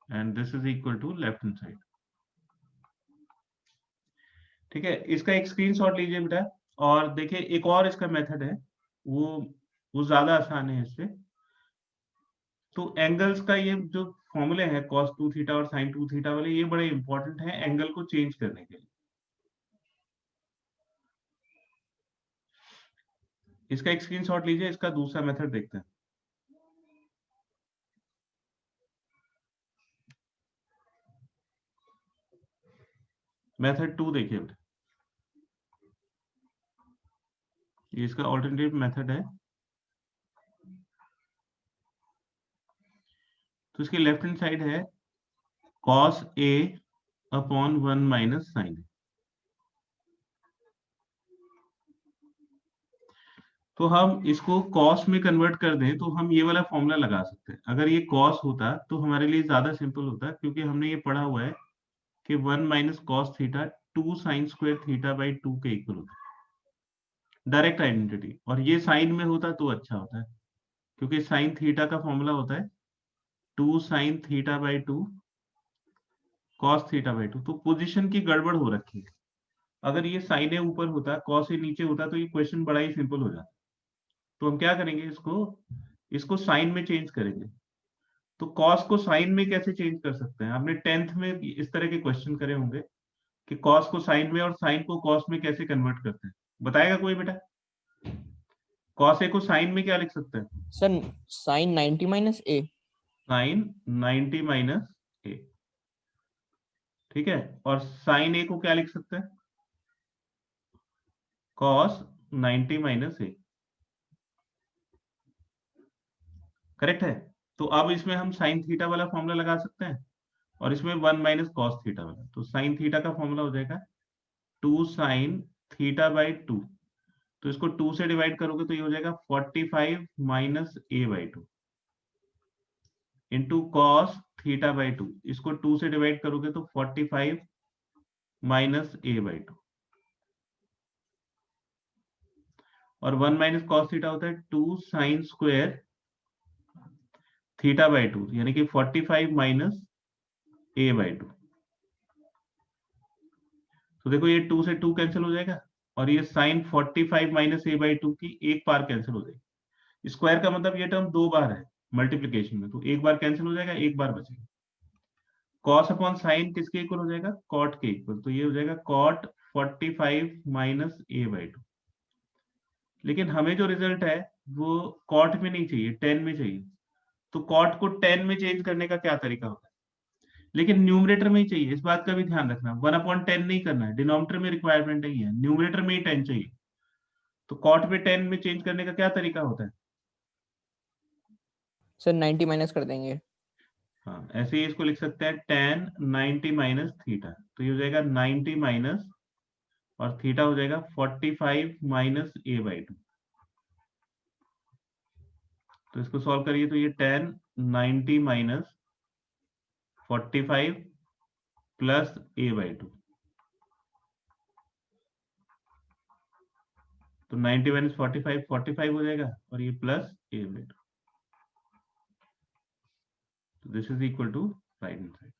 and this is equal to left hand side. ठीक है, इसका एक स्क्रीनशॉट लीजिए बेटा, और देखिए एक और इसका मेथड है, वो ज्यादा आसान है इससे। तो एंगल्स का ये जो फॉर्मूले हैं cos 2 थीटा और sin 2 थीटा वाले, ये बड़े इंपॉर्टेंट हैं एंगल को चेंज करने के लिए। इसका एक स्क्रीनशॉट लीजिए, इसका दूसरा मेथड देखते हैं। मेथड 2 देखिए बेटा, ये इसका ऑल्टरनेटिव मेथड है। तो इसकी लेफ्ट हैंड साइड है cos a upon 1 minus sine A. तो हम इसको cos में कन्वर्ट कर दें तो हम ये वाला फॉर्मूला लगा सकते हैं। अगर ये cos होता तो हमारे लिए ज्यादा सिंपल होता, क्योंकि हमने ये पढ़ा हुआ है कि 1 minus cos theta 2 sine square theta by 2 के इक्वल होता है, डायरेक्ट आइडेंटिटी। और ये साइन में होता तो अच्छा होता है, क्योंकि साइन थीटा का फॉर्मूला होता है 2 sine theta by 2 cos theta by 2। तो पोजीशन की गड़बड़ हो रखी है, अगर ये साइन ए ऊपर होता कॉस ए नीचे होता तो ये क्वेश्चन बड़ा ही सिंपल हो जाता। तो हम क्या करेंगे, इसको साइन में चेंज करेंगे। तो कॉस को साइन में कैसे चेंज कर सकते हैं? आपने 10th में इस तरह के क्वेश्चन करे होंगे कि कॉस को साइन में और साइन को कॉस में कैसे कन्वर्ट करते हैं। बताएगा कोई बेटा? कॉस ए को साइन में क्या लिख सकते हैं? सर साइन 90 माइनस ए। साइन 90 माइनस ए, ठीक है। और साइन ए को क्या लिख सकते हैं? कॉस 90 माइनस ए, करेक्ट है। तो अब इसमें हम साइन थीटा वाला फॉर्मूला लगा सकते हैं और इसमें 1 माइनस कॉस थीटा वाला। तो साइन थीटा का फॉर्मूला हो जाएगा 2 साइन थीटा बाई 2। तो इसको 2 से डिवाइड करोगे तो ये हो जाएगा 45 minus A by 2 into cos theta by 2। इसको 2 से डिवाइड करोगे तो 45 माइनस ए बाई 2। और 1 माइनस कॉस थीटा होता है 2 साइन स्क्वायर थीटा बाई 2, यानी कि 45 माइनस ए बाई 2। तो देखो ये 2 से 2 कैंसिल हो जाएगा और ये साइन 45 माइनस ए बाई 2 की एक बार कैंसिल हो जाएगी। स्क्वायर का मतलब ये टर्म 2 बार है मल्टीप्लीकेशन में, तो एक बार कैंसिल हो जाएगा, एक बार बचेगा। कॉस अपॉन साइन किसके इक्वल हो जाएगा? कॉट के इक्वल। तो ये हो जाएगा कॉट 45 माइनस ए बाई 2। लेकिन हमें जो रिजल्ट है वो कॉट में नहीं चाहिए, 10 में चाहिए। तो कॉट को 10 में चेंज करने का क्या तरीका होता है? लेकिन न्यूमरेटर में ही चाहिए, इस बात का भी ध्यान रखना। 1/10 नहीं करना है, डिनोमिनेटर में रिक्वायरमेंट नहीं है, न्यूमरेटर में ही 10 चाहिए। तो कॉट पे 10 में चेंज करने का क्या तरीका होता है? सर 90 माइनस कर देंगे। हाँ, ऐसे ही इसको लिख सकते हैं tan 90 माइनस थीटा। तो ये हो जाएगा 90 माइनस और थीटा हो जाएगा 45 माइनस ए बाई 2। तो इसको सॉल्व करिए तो ये tan 90 minus 45 plus A by 2। तो 90 माइनस 45 45 हो जाएगा और ये प्लस ए बाई 2। तो this is equal to right hand side.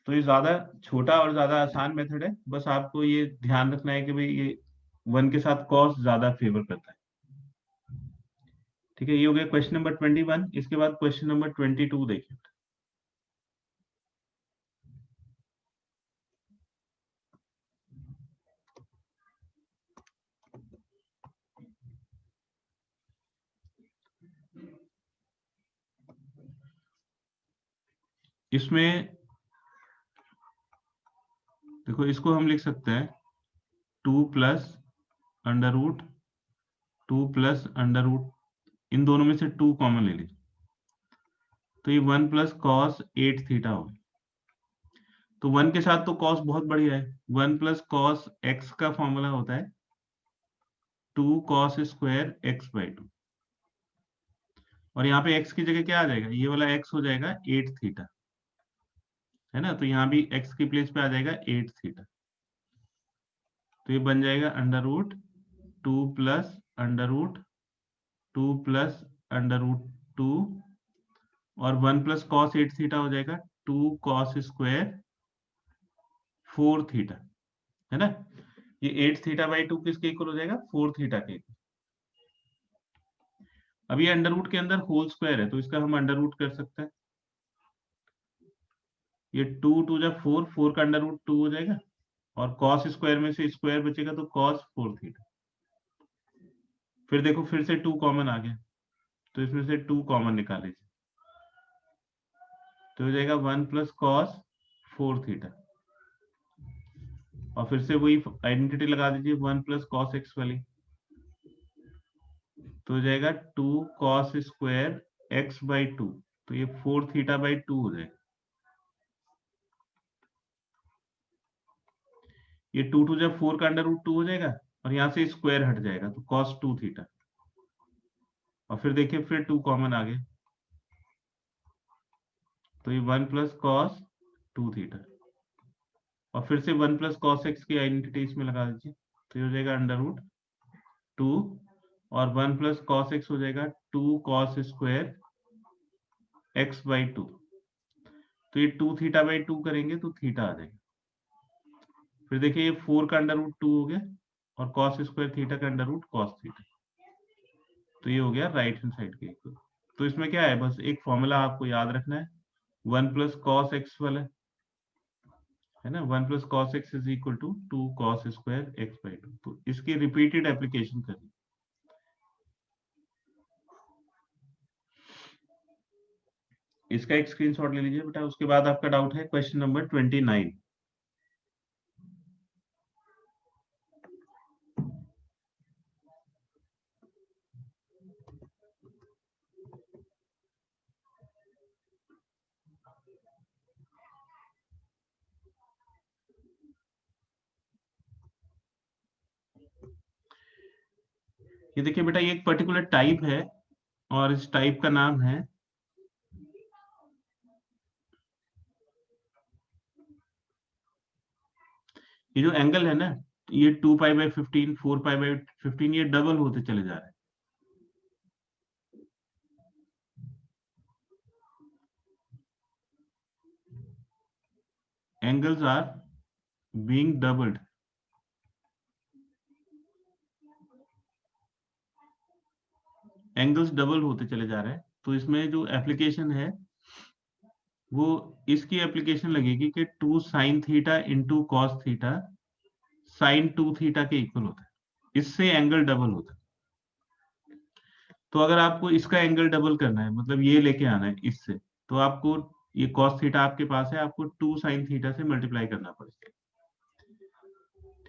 तो ये ज्यादा छोटा और ज्यादा आसान मेथड है, बस आपको ये ध्यान रखना है कि भाई ये 1 के साथ कॉस ज्यादा फेवर करता है। ठीक है, ये हो गया क्वेश्चन नंबर 21। इसके बाद क्वेश्चन नंबर 22 देखिए। इसमें देखो, इसको हम लिख सकते हैं 2 plus under root 2 plus under root, इन दोनों में से 2 कॉमन ले लीजिए। तो ये 1 प्लस कॉस 8 थीटा हो गया। तो 1 के साथ तो कॉस बहुत बढ़िया है। 1 प्लस कॉस एक्स का फॉर्मूला होता है 2 कॉस स्क्वायर एक्स बाई 2। और यहाँ पे x की जगह क्या आ जाएगा? ये वाला x हो जाएगा 8 थीटा, है ना। तो यहाँ भी x की प्लेस पे आ जाएगा 8 थीटा। तो ये बन जाएगा under root 2 plus under root 2 plus under root 2 और 1 प्लस कॉस 8 थीटा हो जाएगा 2 कॉस स्क्वायर 4 थीटा, है ना। ये 8 थीटा बाई 2 किसके इक्वल हो जाएगा? 4 थीटा के इक्वल। अब ये अंडर रूट के अंदर होल स्क्वायर है तो इसका हम अंडर रूट कर सकते हैं। ये 2 2 जा 4, 4 का अंडर रूट 2 हो जाएगा और कॉस स्क्वायर में से स्क्वायर बचेगा तो कॉस 4 थीटा। फिर देखो फिर से 2 कॉमन आ गया, तो इसमें से 2 कॉमन निकाल लीजिए। तो हो जाएगा 1 प्लस कॉस 4 थीटा और फिर से वही आइडेंटिटी लगा दीजिए 1 प्लस कॉस एक्स वाली। तो हो जाएगा 2 कॉस स्क्वायर एक्स बाई 2। तो ये 4 थीटा बाई 2 हो जाएगा। ये 2 2 जब 4 का अंडर रूट 2 हो जाएगा और यहाँ से स्क्वायर हट जाएगा तो कॉस 2 थीटा। और फिर देखिए फिर 2 कॉमन आ गया तो ये 1 प्लस कॉस 2 थीटा और फिर से 1 प्लस कॉस एक्स की आइडेंटिटी इसमें लगा दीजिए। तो ये हो जाएगा अंडर रूट 2 और 1 प्लस कॉस एक्स हो जाएगा 2 कॉस स्क्वायर एक्स बाई 2। तो ये 2 थीटा बाई 2 करेंगे तो थीटा आ जाएगा। फिर देखिए ये 4 का अंडर रूट 2 हो गया और कॉस स्क्वायर थीटा का अंडर रूट कॉस थीटा। तो ये हो गया राइट हैंड साइड के इक्वल। तो इसमें क्या है, बस एक फॉर्मूला आपको याद रखना है, 1 प्लस कॉस एक्स वाला, है ना, 1 plus cos x is equal to 2 cos square x by 2। तो इसकी रिपीटेड एप्लीकेशन करनी। इसका एक स्क्रीनशॉट ले लीजिए बेटा। उसके बाद आपका डाउट है क्वेश्चन नंबर 29। ये देखिए बेटा, ये एक पर्टिकुलर टाइप है और इस टाइप का नाम है, ये जो एंगल है ना, ये 2 पाई बाई 15, 4 पाई बाई 15, ये डबल होते चले जा रहे हैं। Angles are being doubled. Angles double होते चले जा रहे हैं। तो इसमें जो एप्लीकेशन है वो इसकी एप्लीकेशन लगेगी कि 2 sine theta into cos theta sine 2 theta के इक्वल होता है, इससे एंगल डबल होता है। तो अगर आपको इसका एंगल डबल करना है, मतलब ये लेके आना है इससे, तो आपको ये कॉस थीटा आपके पास है, आपको 2 साइन थीटा से मल्टीप्लाई करना पड़ेगा।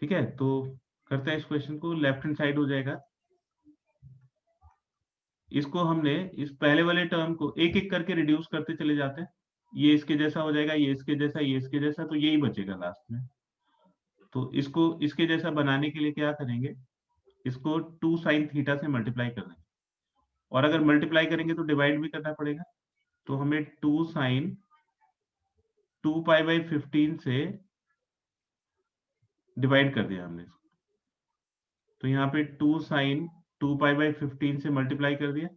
ठीक है, तो करते हैं इस क्वेश्चन को। लेफ्ट हैंड साइड हो जाएगा, इसको हमने इस पहले वाले टर्म को एक एक करके रिड्यूस करते चले जाते हैं। ये इसके जैसा हो जाएगा, ये इसके जैसा, ये इसके जैसा, तो यही बचेगा लास्ट में। तो इसको इसके जैसा बनाने के लिए क्या करेंगे, इसको 2 साइन थीटा से मल्टीप्लाई कर देंगे, और अगर मल्टीप्लाई करेंगे तो डिवाइड भी करना पड़ेगा। तो हमें 2 साइन 2 पाई बाई 15 से डिवाइड कर दिया हमने इसको। तो यहाँ पे 2 साइन 2 पाई बाई 15 से मल्टीप्लाई कर दिया,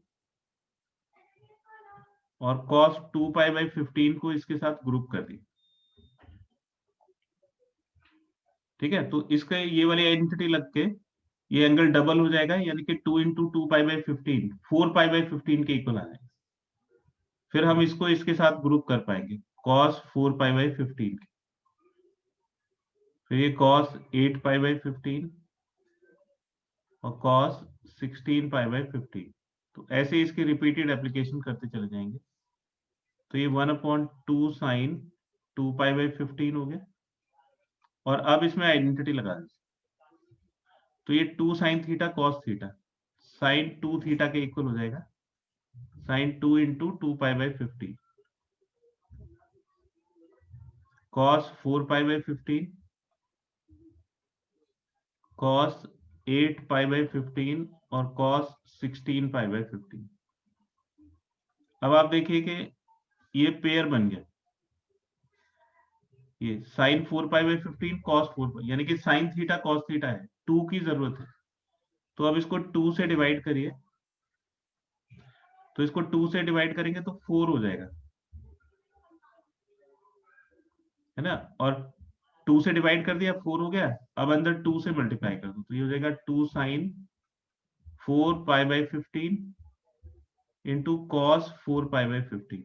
और cos 2 पाई बाई 15 को इसके साथ ग्रुप कर दिया। ठीक है, तो इसका ये वाली आइडेंटिटी लग के ये एंगल डबल हो जाएगा, यानी कि 2 into 2 pi by 15 4 pi by 15 के इक्वल आ जाएगा। फिर हम इसको इसके साथ ग्रुप कर पाएंगे, cos 4 पाई बाई 15। फिर ये cos 8 पाई बाई 15 और cos 16 पाई बाई 15। तो ऐसे इसकी रिपीटेड एप्लीकेशन करते चले जाएंगे। तो ये 1/2 साइन 2 पाई बाई 15 हो गया, और अब इसमें आइडेंटिटी लगा दें। तो ये 2 sine theta cos theta sine 2 theta के इक्वल हो जाएगा, sine 2 into 2 pi by 15 cos 4 pi by 15 cos 8 pi by 15 और कॉस 16 पाई बाई 15। अब आप देखिए कि ये पेयर बन गया, ये साइन 4 पाई बाई 15 कॉस 4 पाई, यानी कि साइन थीटा कॉस थीटा है, 2 की जरूरत है। तो अब इसको 2 से डिवाइड करिए, तो इसको 2 से डिवाइड करेंगे तो 4 हो जाएगा, है ना। और 2 से डिवाइड कर दिया, 4 हो गया। अब अंदर 2 से मल्टीप्लाई कर दो, तो ये हो जाएगा 2 sine 4 pi by 15 into cos 4 pi by 15,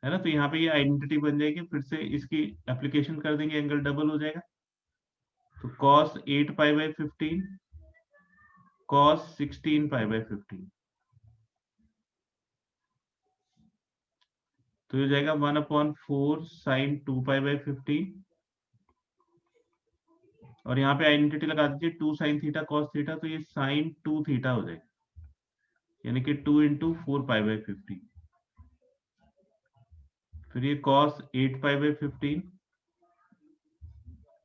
है ना। तो यहाँ पे ये आइडेंटिटी बन जाएगी, फिर से इसकी एप्लीकेशन कर देंगे, एंगल डबल हो जाएगा। तो cos 8 pi by 15 cos 16 pi by 15, तो ये हो जाएगा 1/4 साइन 2 पाई बाई 15, और यहाँ पे आइडेंटिटी लगा दीजिए 2 साइन थीटा कॉस थीटा, तो ये साइन 2 थीटा हो जाएगा, यानी कि 2 इंटू 4 पाई बाई 15। फिर ये cos 8 pi by 15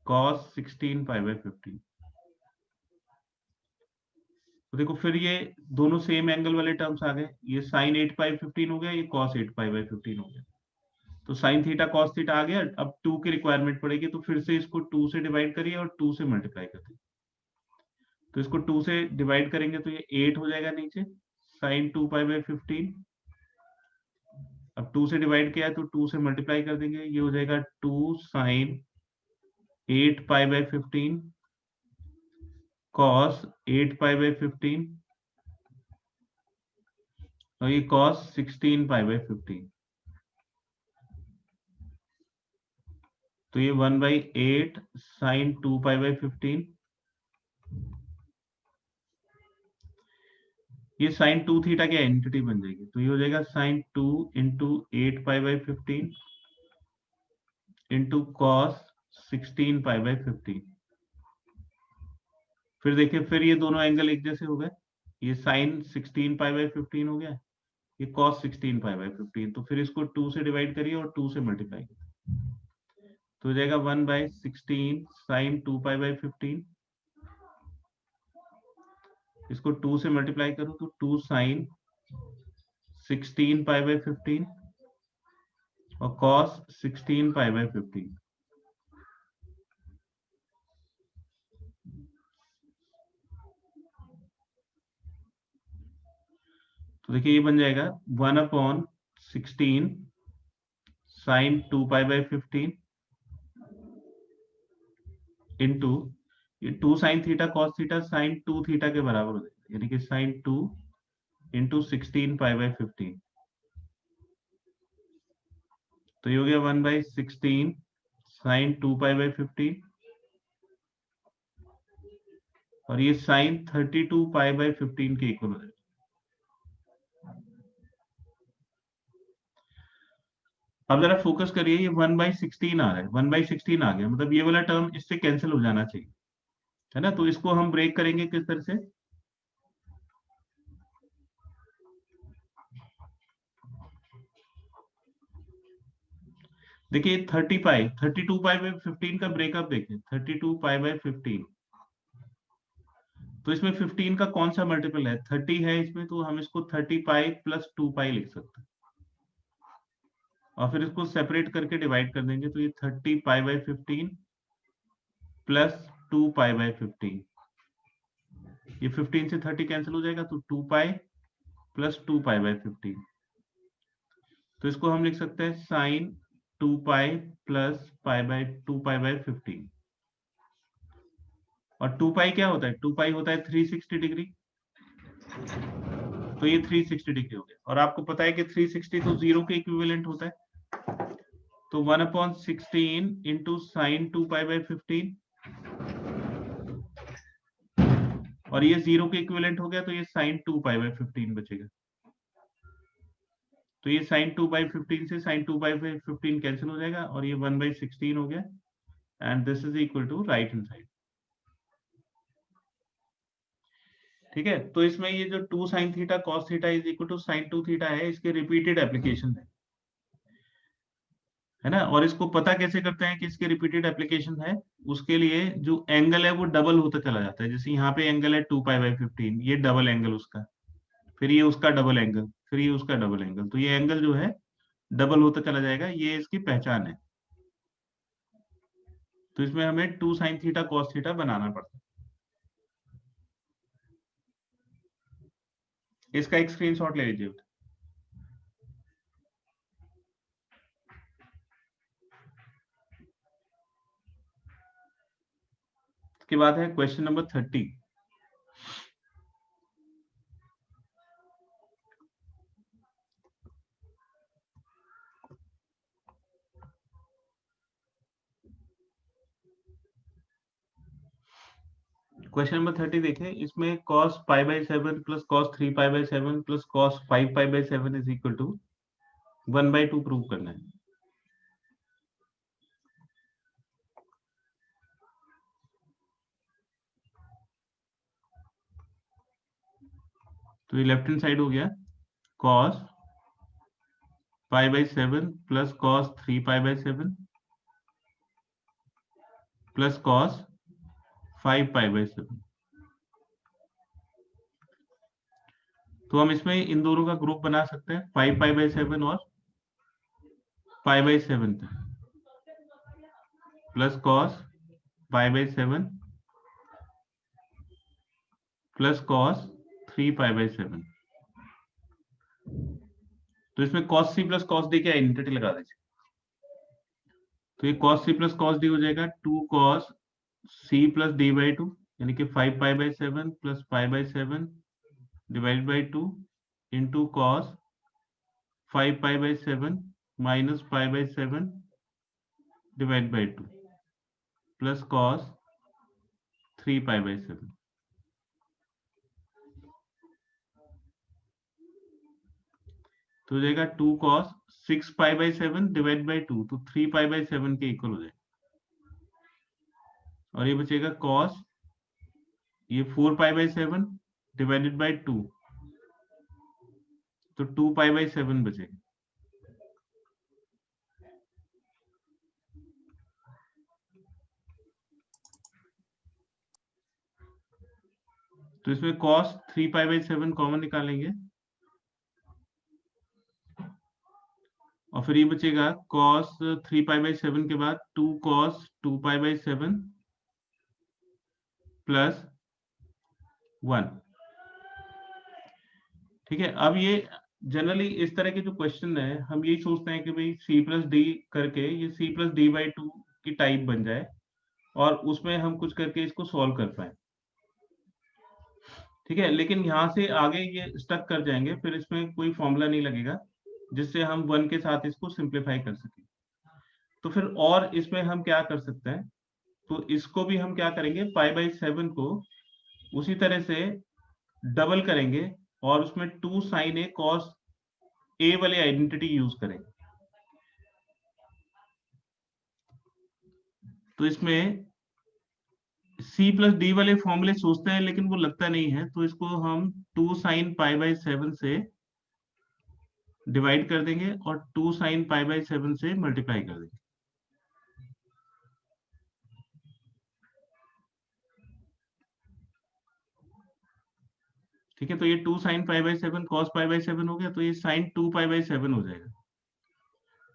cos 16 pi by 15। तो देखो फिर ये दोनों सेम एंगल वाले टर्म्स आ गए, ये sin 8 पाई 15 हो गया, ये cos 8 पाई बाई 15 हो गया। तो sin थीटा cos थीटा आ गया। अब 2 की रिक्वायरमेंट पड़ेगी, तो फिर से इसको 2 से डिवाइड करिए और 2 से मल्टीप्लाई कर दीजिए। तो इसको 2 से डिवाइड करेंगे तो ये 8 हो जाएगा नीचे, sin 2 पाई बाई 15। अब 2 से डिवाइड किया है तो 2 से मल्टीप्लाई कर देंगे, ये हो जाएगा 2 sin 8 pi by 15 cos 8 pi by 15 और ये cos 16 पाई बाई 15, तो ये 1/8 sin 2 पाई बाई 15, ये sin 2 थीटा की आइडेंटिटी बन जाएगी, तो ये हो जाएगा sin 2 into 8 pi by 15 into cos 16 pi by 15। फिर देखिए, फिर ये दोनों एंगल एक जैसे हो गए, ये sin 16 पाई बाई 15 हो गया, ये cos 16 पाई बाई 15, तो फिर इसको 2 से डिवाइड करिए और 2 से मल्टीप्लाई करिए, तो हो जाएगा 1/16 sin 2 पाई बाई 15, इसको 2 से मल्टीप्लाई करो तो 2 sin 16 पाई बाई 15 और cos 16 पाई बाई 15। तो देखिए ये बन जाएगा 1/16 sin 2 पाई बाई 15 इंटू ये 2 sin theta cos theta sin 2 theta के बराबर हो जाएगा, यानी कि sin 2 इंटू 16 पाई बाई 15, तो ये हो गया 1/16 sin 2 पाई बाई 15 और ये sin 32 पाई बाई 15 के इक्वल हो जाएगा। अब जरा फोकस करिए, ये 1/16 आ रहा है, 1/16 आ गया, मतलब ये वाला टर्म इससे कैंसिल हो जाना चाहिए, है ना। तो इसको हम ब्रेक करेंगे किस तरह से, देखिए 32 पाई बाई 15 का ब्रेकअप देखिए, 32 पाई बाई 15, तो इसमें 15 का कौन सा मल्टीपल है, 30 है इसमें, तो हम इसको 30 पाई प्लस 2 पाई लिख सकते हैं, और फिर इसको सेपरेट करके डिवाइड कर देंगे, तो ये 30 पाई बाई 15 प्लस 2 पाई बाई 15, ये 15 से 30 कैंसिल हो जाएगा, तो 2 पाई प्लस 2 पाई बाई 15, तो इसको हम लिख सकते हैं sine 2 pi plus pi by 2 pi by 15, और 2 पाई क्या होता है, 2 पाई होता है 360 डिग्री, तो ये 360 डिग्री हो गया, और आपको पता है कि 360 तो 0 के इक्विवेलेंट होता है, तो 1/16 इंटू साइन 2 पाई बाई 15, और ये 0 के इक्विवेलेंट हो गया, तो ये साइन 2 पाई बाई 15 बचेगा, तो ये साइन 2 बाई 15 से साइन 2 बाई 15 कैंसिल हो जाएगा, और ये 1/16 हो गया, and this is equal to right hand side. ठीक है, तो इसमें ये जो 2 sin theta cos theta is equal to sin 2 theta है, इसके रिपीटेड एप्लीकेशन है ना। और इसको पता कैसे करते हैं कि इसके रिपीटेड एप्लीकेशन है, उसके लिए जो एंगल है वो डबल होता चला जाता है, जैसे यहाँ पे एंगल है 2 पाई बाई 15, ये डबल एंगल उसका, फिर ये उसका डबल एंगल, फिर ये उसका डबल एंगल, तो ये एंगल जो है डबल होता चला जाएगा, ये इसकी पहचान है। तो इसमें हमें 2 sin थीटा cos थीटा बनाना पड़ता है। इसका एक स्क्रीनशॉट ले लीजिए। इसके बाद है क्वेश्चन नंबर 30। क्वेश्चन नंबर 30 देखें, इसमें cos pi by 7 plus cos 3 pi by 7 plus cos 5 pi by 7 is equal to 1/2 prove करना है। तो ये लेफ्ट हैंड साइड हो गया, cos pi by 7 plus cos 3 pi by 7 plus cos 5 pi by 7। तो हम इसमें इन दोनों का ग्रुप बना सकते हैं, 5 पाई बाई 7 और पाई by 7 plus cos pi by 7 plus cos 3 pi by 7। तो इसमें cos c plus cos d की आइडेंटिटी लगा दीजिए, तो ये cos c plus cos d हो जाएगा 2 cos c plus d by 2, यानी कि 5 pi by 7 plus pi by 7 divide by 2 into cos 5 pi by 7 minus pi by 7 divide by 2 plus cos 3 pi by 7। तो हो जाएगा 2 cos 6 pi by 7 divide by 2, तो 3 pi by 7 के equal हो जाएगा। और ये बचेगा कॉस ये 4 पाई बाई 7 डिवाइडेड बाई 2, तो 2 पाई बाई 7 बचेगा। तो इसमें कॉस 3 पाई बाई 7 कॉमन निकालेंगे और फिर ये बचेगा कॉस 3 पाई बाई 7 के बाद 2 कॉस 2 पाई बाई 7 प्लस 1। ठीक है, अब ये जनरली इस तरह के जो क्वेश्चन है हम यही सोचते हैं कि भाई सी प्लस डी करके ये सी प्लस डी बाई 2 की टाइप बन जाए और उसमें हम कुछ करके इसको सॉल्व कर पाए। ठीक है, लेकिन यहाँ से आगे ये स्टक कर जाएंगे, फिर इसमें कोई फॉर्मूला नहीं लगेगा जिससे हम 1 के साथ इसको सिंप्लीफाई कर सकें। तो फिर और इसमें हम क्या कर सकते हैं, तो इसको भी हम क्या करेंगे, पाई बाई 7 को उसी तरह से डबल करेंगे और उसमें 2 साइन ए कॉस ए वाली आइडेंटिटी यूज करेंगे। तो इसमें सी प्लस डी वाले फॉर्मूले सोचते हैं लेकिन वो लगता नहीं है, तो इसको हम 2 साइन पाई बाई 7 से डिवाइड कर देंगे और 2 साइन पाई बाई 7 से मल्टीप्लाई कर देंगे। ठीक है, तो ये 2 sign pi by 7 cos pi by 7 हो गया, तो ये साइन 2 पाई बाई 7 हो जाएगा।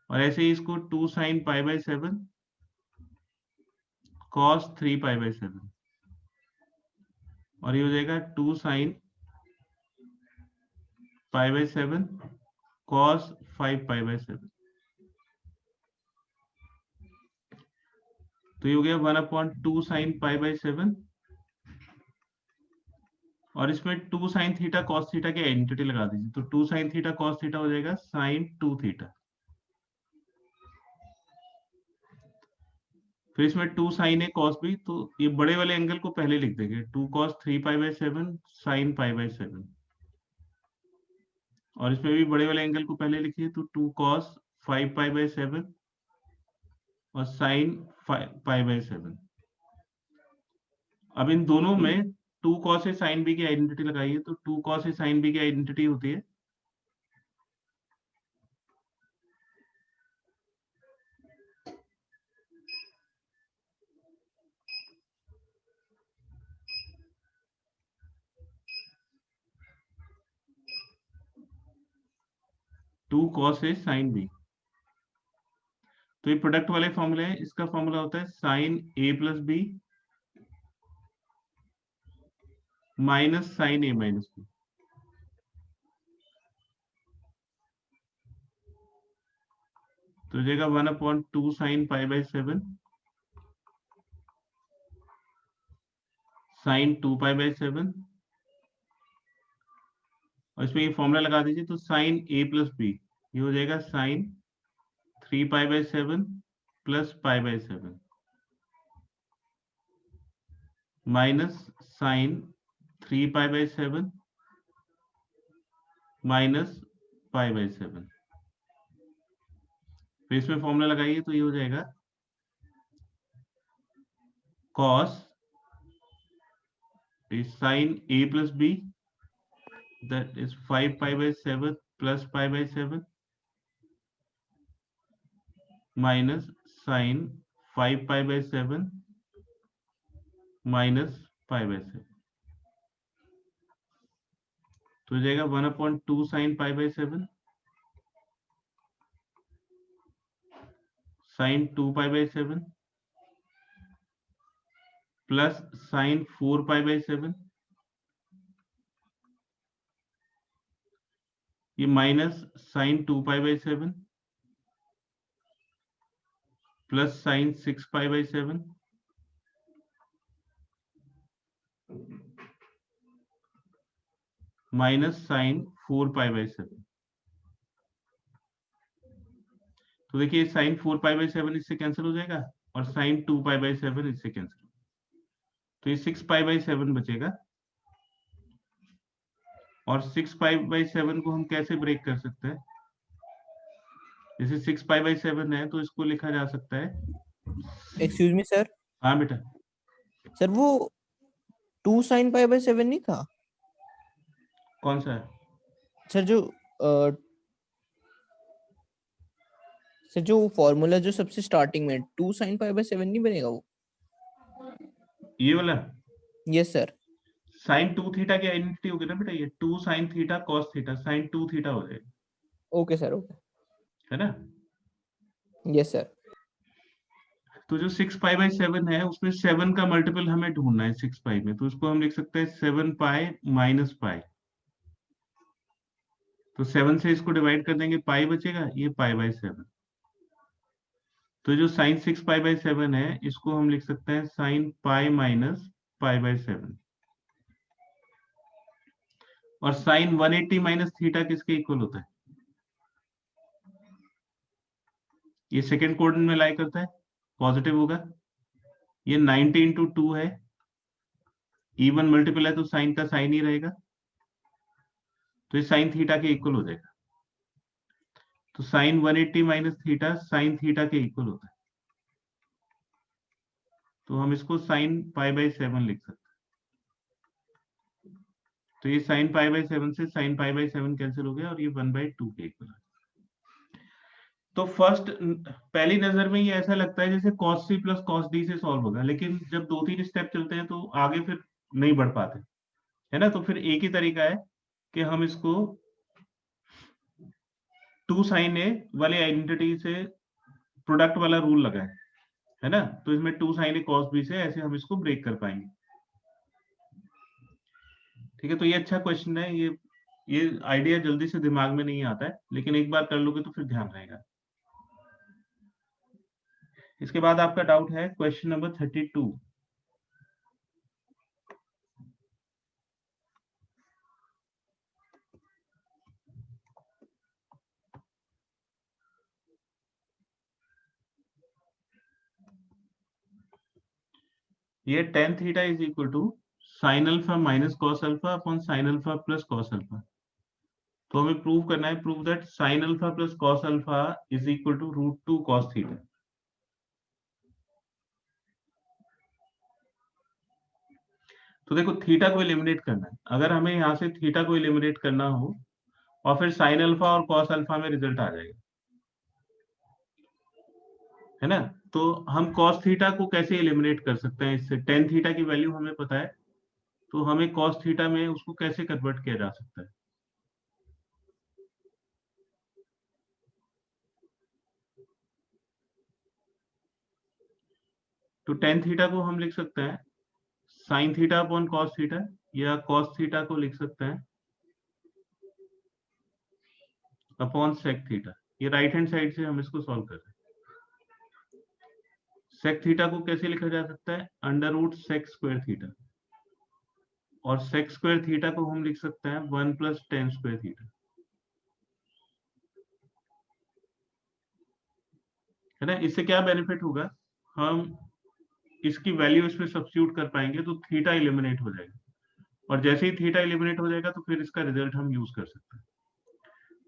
और ऐसे ही इसको 2 sign pi by 7 cos 3 pi by 7 और ये हो जाएगा 2 sign pi by 7 cos 5 pi by 7। तो ये हो गया 1/2 साइन पाई बाई 7 और इसमें 2 साइन थीटा कॉस थीटा की आइडेंटिटी लगा दीजिए, तो 2 साइन थीटा कॉस थीटा हो जाएगा साइन 2 थीटा। फिर इसमें 2 साइन ए कॉस बी, तो ये बड़े वाले एंगल को पहले लिख देंगे, 2 cos 3 pi by 7 sign pi by 7 और इसमें भी बड़े वाले एंगल को पहले लिखिए, तो 2 कॉस 5 पाई बाई 7 और साइन पाई बाई 7। अब इन दोनों में 2 कॉस ए साइन बी की आइडेंटिटी लगाइए, तो 2 कॉस ए साइन बी की आइडेंटिटी होती है two cos A sine B. तो ये प्रोडक्ट वाले फॉर्मूले हैं, इसका फॉर्मूला होता है sine A plus B minus sine A minus B. तो हो जाएगा 1/2 sine pi by 7 sine 2 pi by 7 और इसमें ये फॉर्मूला लगा दीजिए, तो साइन ए प्लस बी ये हो जाएगा sine 3 pi by 7 plus pi by 7 minus sine 3 pi by 7 minus pi by 7। फिर इसमें फॉर्मूला लगाइए, तो ये हो जाएगा cos sine a plus b, that is 5 pi by 7 plus pi by 7 minus sin 5 pi by 7 minus pi by 7। तो हो जाएगा 1/2 sin pi by 7 sin 2 pi by 7 plus sin 4 pi by 7 ये minus sin 2 pi by 7 plus sin 6 pi by 7 minus sine 4π/7। तो देखिए sign 4π/7 इससे cancel हो जाएगा और साइन 2π/7 इससे कैंसिल, तो ये 6π/7 बचेगा। और 6π/7 को हम कैसे ब्रेक कर सकते हैं? जैसे 6π/7 है तो इसको लिखा जा सकता है, एक्सक्यूज मी सर, हाँ बेटा, सर वो 2 sin π/7 नहीं था कौन सा है? सर? जो फॉर्मूला जो सबसे स्टार्टिंग में 2 sin π/7 नहीं बनेगा वो? ये वाला यस सर। साइन 2 थीटा की आइडेंटिटी होगी ना बेटा, ये 2 sin theta cos theta sine 2 theta हो जाएगा, ओके सर, ओके, है ना। Yes sir. तो जो 6π/7 है उसमें 7 का मल्टीपल हमें ढूंढना है 6π में, तो उसको हम लिख सकते हैं 7π - तो 7 से इसको डिवाइड कर देंगे, पाई बचेगा, ये π/7। तो जो साइन 6π/7 है इसको हम लिख सकते हैं साइन पाई माइनस π/7। और साइन 180 माइनस थीटा किसके इक्वल होता है? ये सेकेंड कोऑर्डिनेट में लाई करता है, पॉजिटिव होगा। ये 90 × 2 है, इवन मल्टीपल है तो साइन का साइन ही रहेगा, तो ये साइन थीटा के इक्वल हो जाएगा। तो sine 180 minus theta sine theta के इक्वल होता है, तो हम इसको साइन π/7 लिख सकते हैं। तो ये साइन π/7 से साइन π/7 कैंसिल हो गया और ये 1/2 के इक्वल है। तो फर्स्ट पहली नजर में ये ऐसा लगता है जैसे cos c plus cos d से सॉल्व होगा, लेकिन जब 2-3 स्टेप चलते हैं तो आगे फिर नहीं बढ़ पाते, है ना। तो फिर एक ही तरीका है कि हम इसको 2 sin a वाली आइडेंटिटी से प्रोडक्ट वाला रूल लगाए, है ना। तो इसमें 2 sin a cos b से ऐसे हम इसको ब्रेक कर पाएंगे, ठीक है। तो ये अच्छा क्वेश्चन है, ये आइडिया जल्दी से दिमाग में नहीं आता है, लेकिन एक बार कर लोगे तो फिर ध्यान रहेगा। इसके बाद आपका डाउट है क्वेश्चन नंबर 32। ये tan theta is equal to sine alpha minus cos alpha upon sine alpha plus cos alpha. तो हमें प्रूव करना है, prove that sine alpha plus cos alpha is equal to √2 cos theta. तो देखो theta को eliminate करना है, अगर हमें यहाँ से थीटा को एलिमिनेट करना हो और फिर साइन अल्फा और कॉस अल्फा में रिजल्ट आ जाएगा, है ना। तो हम कॉस थीटा को कैसे एलिमिनेट कर सकते हैं? इससे टेन थीटा की वैल्यू हमें पता है, तो हमें कॉस थीटा में उसको कैसे कन्वर्ट किया जा सकता है? तो टेन थीटा को हम लिख सकते हैं sign theta upon cos theta, या कॉस थीटा को लिख सकते हैं अपॉन सेक थीटा। ये राइट हैंड साइड से हम इसको सॉल्व कर रहे हैं। सेक थीटा को कैसे लिखा जा सकता है? √sec स्क्वायर थीटा, और sec स्क्वायर थीटा को हम लिख सकते हैं 1 + tan स्क्वायर थीटा, है ना। इससे क्या बेनिफिट होगा? हम इसकी वैल्यू इसमें सब्स्टिट्यूट कर पाएंगे तो थीटा एलिमिनेट हो जाएगा, और जैसे ही थीटा एलिमिनेट हो जाएगा तो फिर इसका रिजल्ट हम यूज कर सकते हैं।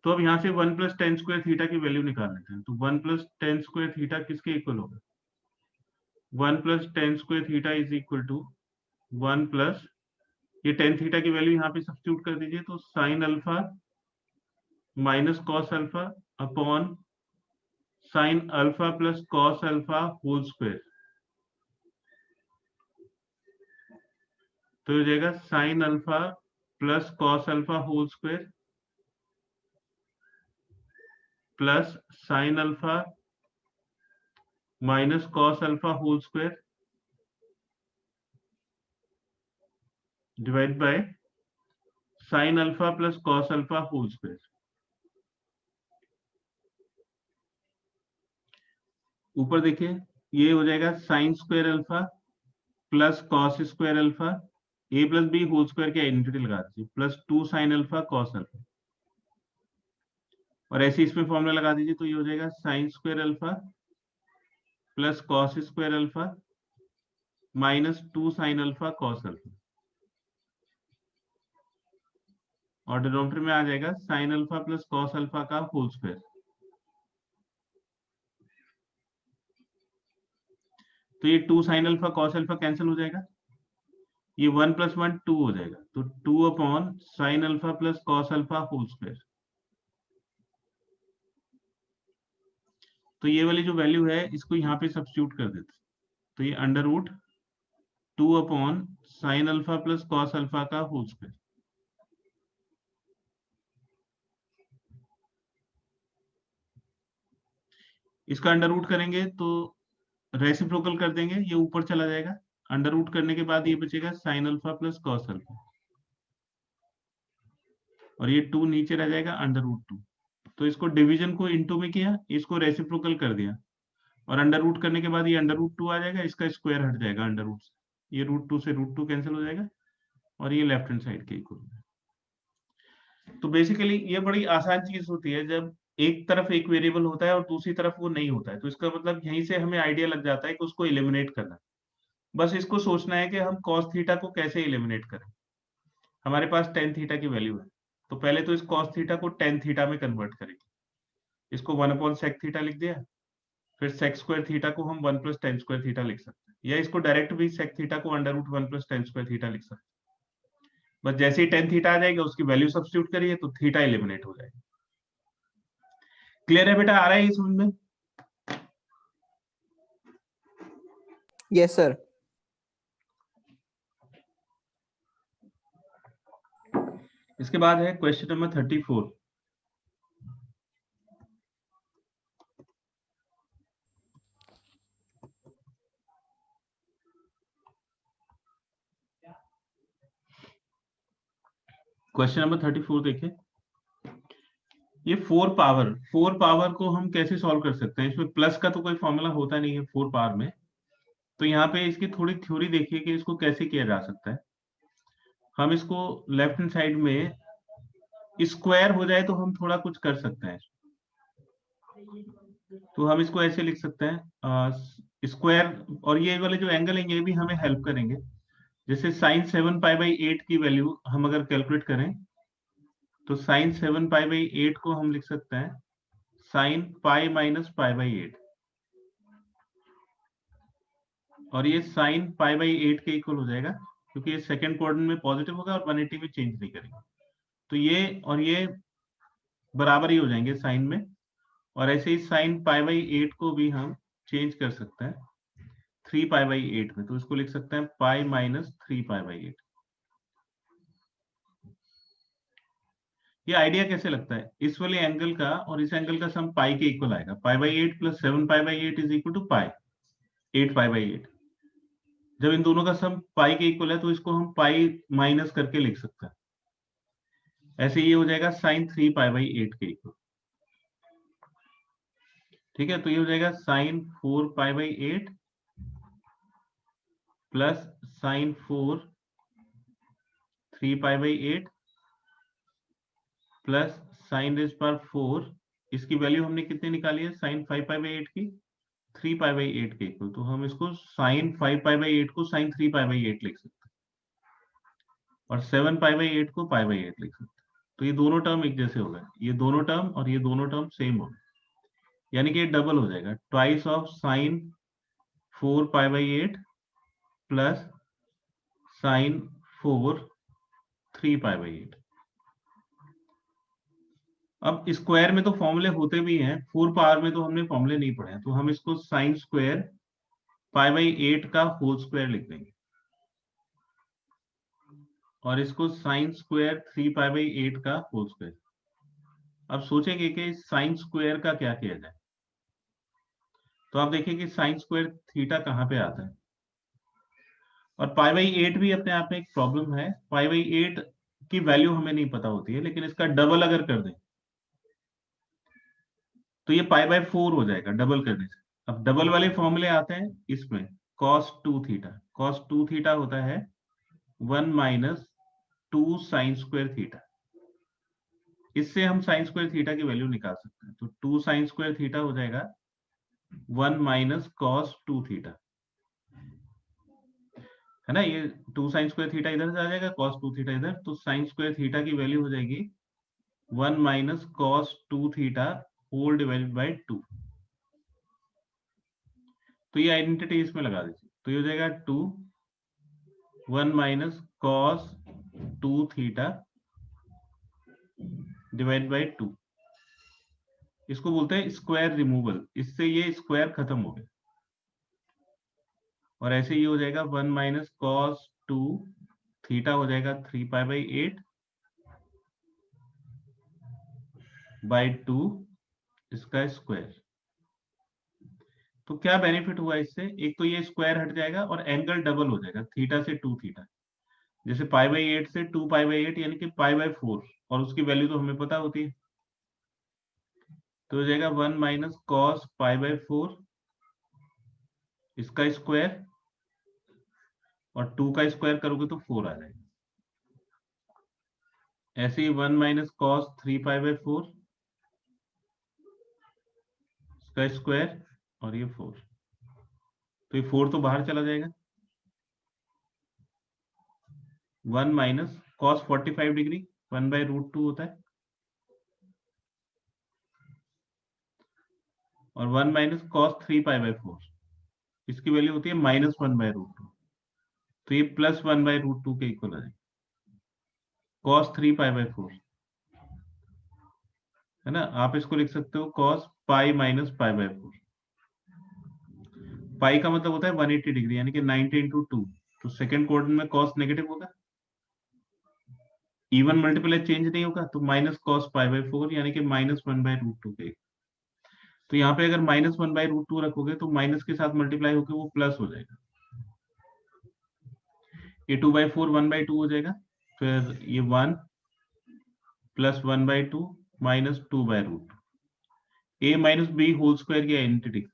तो अब यहाँ से 1 + tan स्क्वायर थीटा की वैल्यू निकाल लेते हैं। तो 1 + tan स्क्वायर थीटा किसके इक्वल होगा? 1 + tan square theta is equal to 1 plus, ये tan थीटा की वैल्यू यहाँ पे सब्स्टिट्यूट कर दीजिए, तो sine alpha minus cos alpha upon sine alpha plus cos alpha whole square. तो हो जाएगा sine alpha plus cos alpha whole square plus sine alpha minus cos alpha whole square divide by sine alpha plus cos alpha whole square. ऊपर देखिए ये हो जाएगा sine square alpha plus cos square alpha A plus B whole square की identity लगा दीजिए, plus 2 sine alpha cos alpha, और ऐसे इसमें फॉर्मूला लगा दीजिए, तो ये हो जाएगा sine square alpha plus cos square alpha minus 2 sine alpha cos alpha, और डिनोमिनेटर में आ जाएगा sine alpha plus cos alpha का होल स्क्वायर। तो ये 2 sine alpha cos alpha cancel हो जाएगा, ये 1 प्लस 1 2 हो जाएगा, तो 2 upon sine alpha plus cos alpha whole square. तो ये वाली जो वैल्यू है इसको यहाँ पे सब्स्टिट्यूट कर देते, तो ये under root 2 upon sine alpha plus cos alpha का होल स्क्वायर। इसका अंडर रूट करेंगे तो रेसिप्रोकल कर देंगे, ये ऊपर चला जाएगा, अंडर रूट करने के बाद ये बचेगा sign alpha plus cos alpha, और ये 2 नीचे रह जाएगा अंडर रूट 2। तो इसको डिवीजन को इनटू में किया, इसको रेसिप्रोकल कर दिया, और अंडर रूट करने के बाद ये अंडर रूट 2 आ जाएगा, इसका स्क्वायर हट जाएगा अंडर रूट से, ये रूट 2 से रूट 2 कैंसिल हो जाएगा, और ये लेफ्ट हैंड साइड के इक्वल हो जाएगा। तो बेसिकली ये बड़ी आसान चीज होती है जब एक तरफ एक वेरिएबल होता है और दूसरी तरफ वो नहीं होता है, तो इसका मतलब यहीं से हमें आइडिया लग जाता है कि उसको एलिमिनेट करना है। बस इसको सोचना है कि हम cos थीटा को कैसे एलिमिनेट करें। हमारे पास tan थीटा की वैल्यू है, तो पहले तो इस cos थीटा को tan थीटा में कन्वर्ट करेंगे, इसको 1 अपॉन sec थीटा लिख दिया, फिर sec स्क्वायर थीटा को हम 1 प्लस tan स्क्वायर थीटा लिख सकते हैं, या इसको डायरेक्ट भी sec थीटा को under root 1 plus tan square theta लिख सकते हैं। बस जैसे ही tan थीटा आ जाएगा उसकी वैल्यू सब्स्टिट्यूट करिए तो थीटा एलिमिनेट हो जाएगा। क्लियर है बेटा, आ रहा है ये समझ में? Yes sir. इसके बाद है क्वेश्चन नंबर 34। क्वेश्चन नंबर 34 देखिए, ये 4 पावर को हम कैसे सॉल्व कर सकते हैं। इसमें प्लस का तो कोई फॉर्मूला होता नहीं है 4 पावर में, तो यहाँ पे इसकी थोड़ी थ्योरी देखिए कि इसको कैसे किया जा सकता है। हम इसको लेफ्ट हैंड साइड में स्क्वायर हो जाए तो हम थोड़ा कुछ कर सकते हैं, तो हम इसको ऐसे लिख सकते हैं स्क्वायर, और ये वाले जो एंगल है ये भी हमें हेल्प करेंगे। जैसे साइन 7 पाई बाई 8 की वैल्यू हम अगर कैलकुलेट करें, तो साइन 7 पाई बाई 8 को हम लिख सकते हैं sine pi minus pi by 8, और ये साइन पाई बाई 8 के इक्वल हो जाएगा, क्योंकि ये सेकंड क्वाड्रेंट में पॉजिटिव होगा और 180 में चेंज नहीं करेंगे, तो ये और ये बराबर ही हो जाएंगे साइन में। और ऐसे ही साइन पाई बाई 8 को भी हम चेंज कर सकते हैं 3 पाई बाई 8 में, तो इसको लिख सकते हैं पाई माइनस 3 पाई बाई 8। ये आइडिया कैसे लगता है, इस वाले एंगल का और इस एंगल का सम पाई के इक्वल आएगा, pi by 8 plus 7 pi by 8 is equal to pi 8 pi by 8। जब इन दोनों का सम पाई के इक्वल है तो इसको हम पाई माइनस करके लिख सकते हैं, ऐसे ये हो जाएगा साइन 3 पाई बाई 8 के इक्वल। ठीक है, तो ये हो जाएगा sine 4 pi by 8 plus sine 4 3 pi by 8 plus sine raise पर 4, इसकी वैल्यू हमने कितनी निकाली है साइन 5 पाई बाई 8 की 3 पाई बाई 8 के इक्वल, तो हम इसको साइन 5 पाई बाई 8 को साइन 3 पाई बाई 8 लिख सकते हैं, और 7 पाई बाई 8 को पाई बाई 8 लिख सकते हैं। तो ये दोनों टर्म एक जैसे हो गए, ये दोनों टर्म और ये दोनों टर्म सेम हो गए, यानी कि ये डबल हो जाएगा, twice of sine 4 pi by 8 plus sine 4 3 pi by 8। अब स्क्वायर में तो फॉर्मूले होते भी हैं, 4 पावर में तो हमने फॉर्मूले नहीं पढ़े हैं, तो हम इसको साइन स्क्वायर पाई बाई 8 का होल स्क्वायर लिख देंगे, और इसको साइन स्क्वायर 3 पाई बाई 8 का होल स्क्वायर। अब सोचेंगे कि साइन स्क्वायर का क्या किया जाए, तो आप देखिए कि साइन स्क्वायर थीटा कहाँ पे आता है, और पाई बाई 8 भी अपने आप में एक प्रॉब्लम है। पाई बाई 8 की वैल्यू हमें नहीं पता होती है, लेकिन इसका डबल अगर कर दें तो ये पाई बाई 4 हो जाएगा डबल करने से। अब डबल वाले फॉर्मूले आते हैं इसमें cos 2 थीटा, cos 2 थीटा होता है 1 माइनस 2 साइन स्क्वायर थीटा। इससे हम साइन स्क्वायर थीटा की वैल्यू निकाल सकते हैं। तो 2 साइन स्क्वायर थीटा हो जाएगा 1 माइनस कॉस 2 थीटा, है ना। ये 2 साइन स्क्वायर थीटा इधर से आ जाएगा, कॉस 2 थीटा इधर, तो साइन स्क्वायर थीटा की वैल्यू हो जाएगी 1 minus cos 2 theta whole divided by 2। तो ये आइडेंटिटी इसमें लगा दीजिए, तो ये हो जाएगा 2 1 minus cos 2 theta divide by 2। इसको बोलते हैं स्क्वायर रिमूवल, इससे ये स्क्वायर खत्म हो गया। और ऐसे ही हो जाएगा 1 माइनस कॉस 2 थीटा हो जाएगा 3 पाई बाई 8 बाई 2 इसका स्क्वायर। तो क्या बेनिफिट हुआ इससे, एक तो ये स्क्वायर हट जाएगा और एंगल डबल हो जाएगा, थीटा से 2 थीटा। जैसे पाई बाई 8 से 2 पाई बाई 8 यानी कि पाई बाई 4, और उसकी वैल्यू तो हमें पता होती है। तो हो जाएगा 1 माइनस कॉस पाई बाई 4 इसका स्क्वायर, और 2 का स्क्वायर करोगे तो 4 आ जाएगा। ऐसे ही 1 माइनस कॉस 3 पाई बाई 4 इसका स्क्वायर, और ये 4, तो ये 4 तो बाहर चला जाएगा। 1 minus cos 45 degree 1 by root 2 होता है, और 1 माइनस कॉस 3 पाई बाई 4 इसकी वैल्यू होती है माइनस 1 बाई रूट 2, तो ये प्लस 1 बाई रूट 2 के इक्वल आ जाएगा। कॉस 3 पाई बाई 4, है ना। आप इसको लिख सकते हो cos pi minus pi by 4। पाई का मतलब होता है 180 डिग्री, यानी कि 90 इंटू 2, तो सेकेंड क्वाड्रेंट में कॉस नेगेटिव होगा, इवन मल्टीप्लाई चेंज नहीं होगा, तो माइनस कॉस पाई बाई 4 यानी कि माइनस 1 बाई रूट 2 के। तो यहाँ पे अगर माइनस 1 बाई रूट 2 रखोगे तो माइनस के साथ मल्टीप्लाई होकर वो प्लस हो जाएगा। ये 2 बाई 4 1 बाई 2 हो जाएगा, फिर ये 1 plus 1 by 2 minus 2 by root, A minus B whole square की आइडेंटिटी।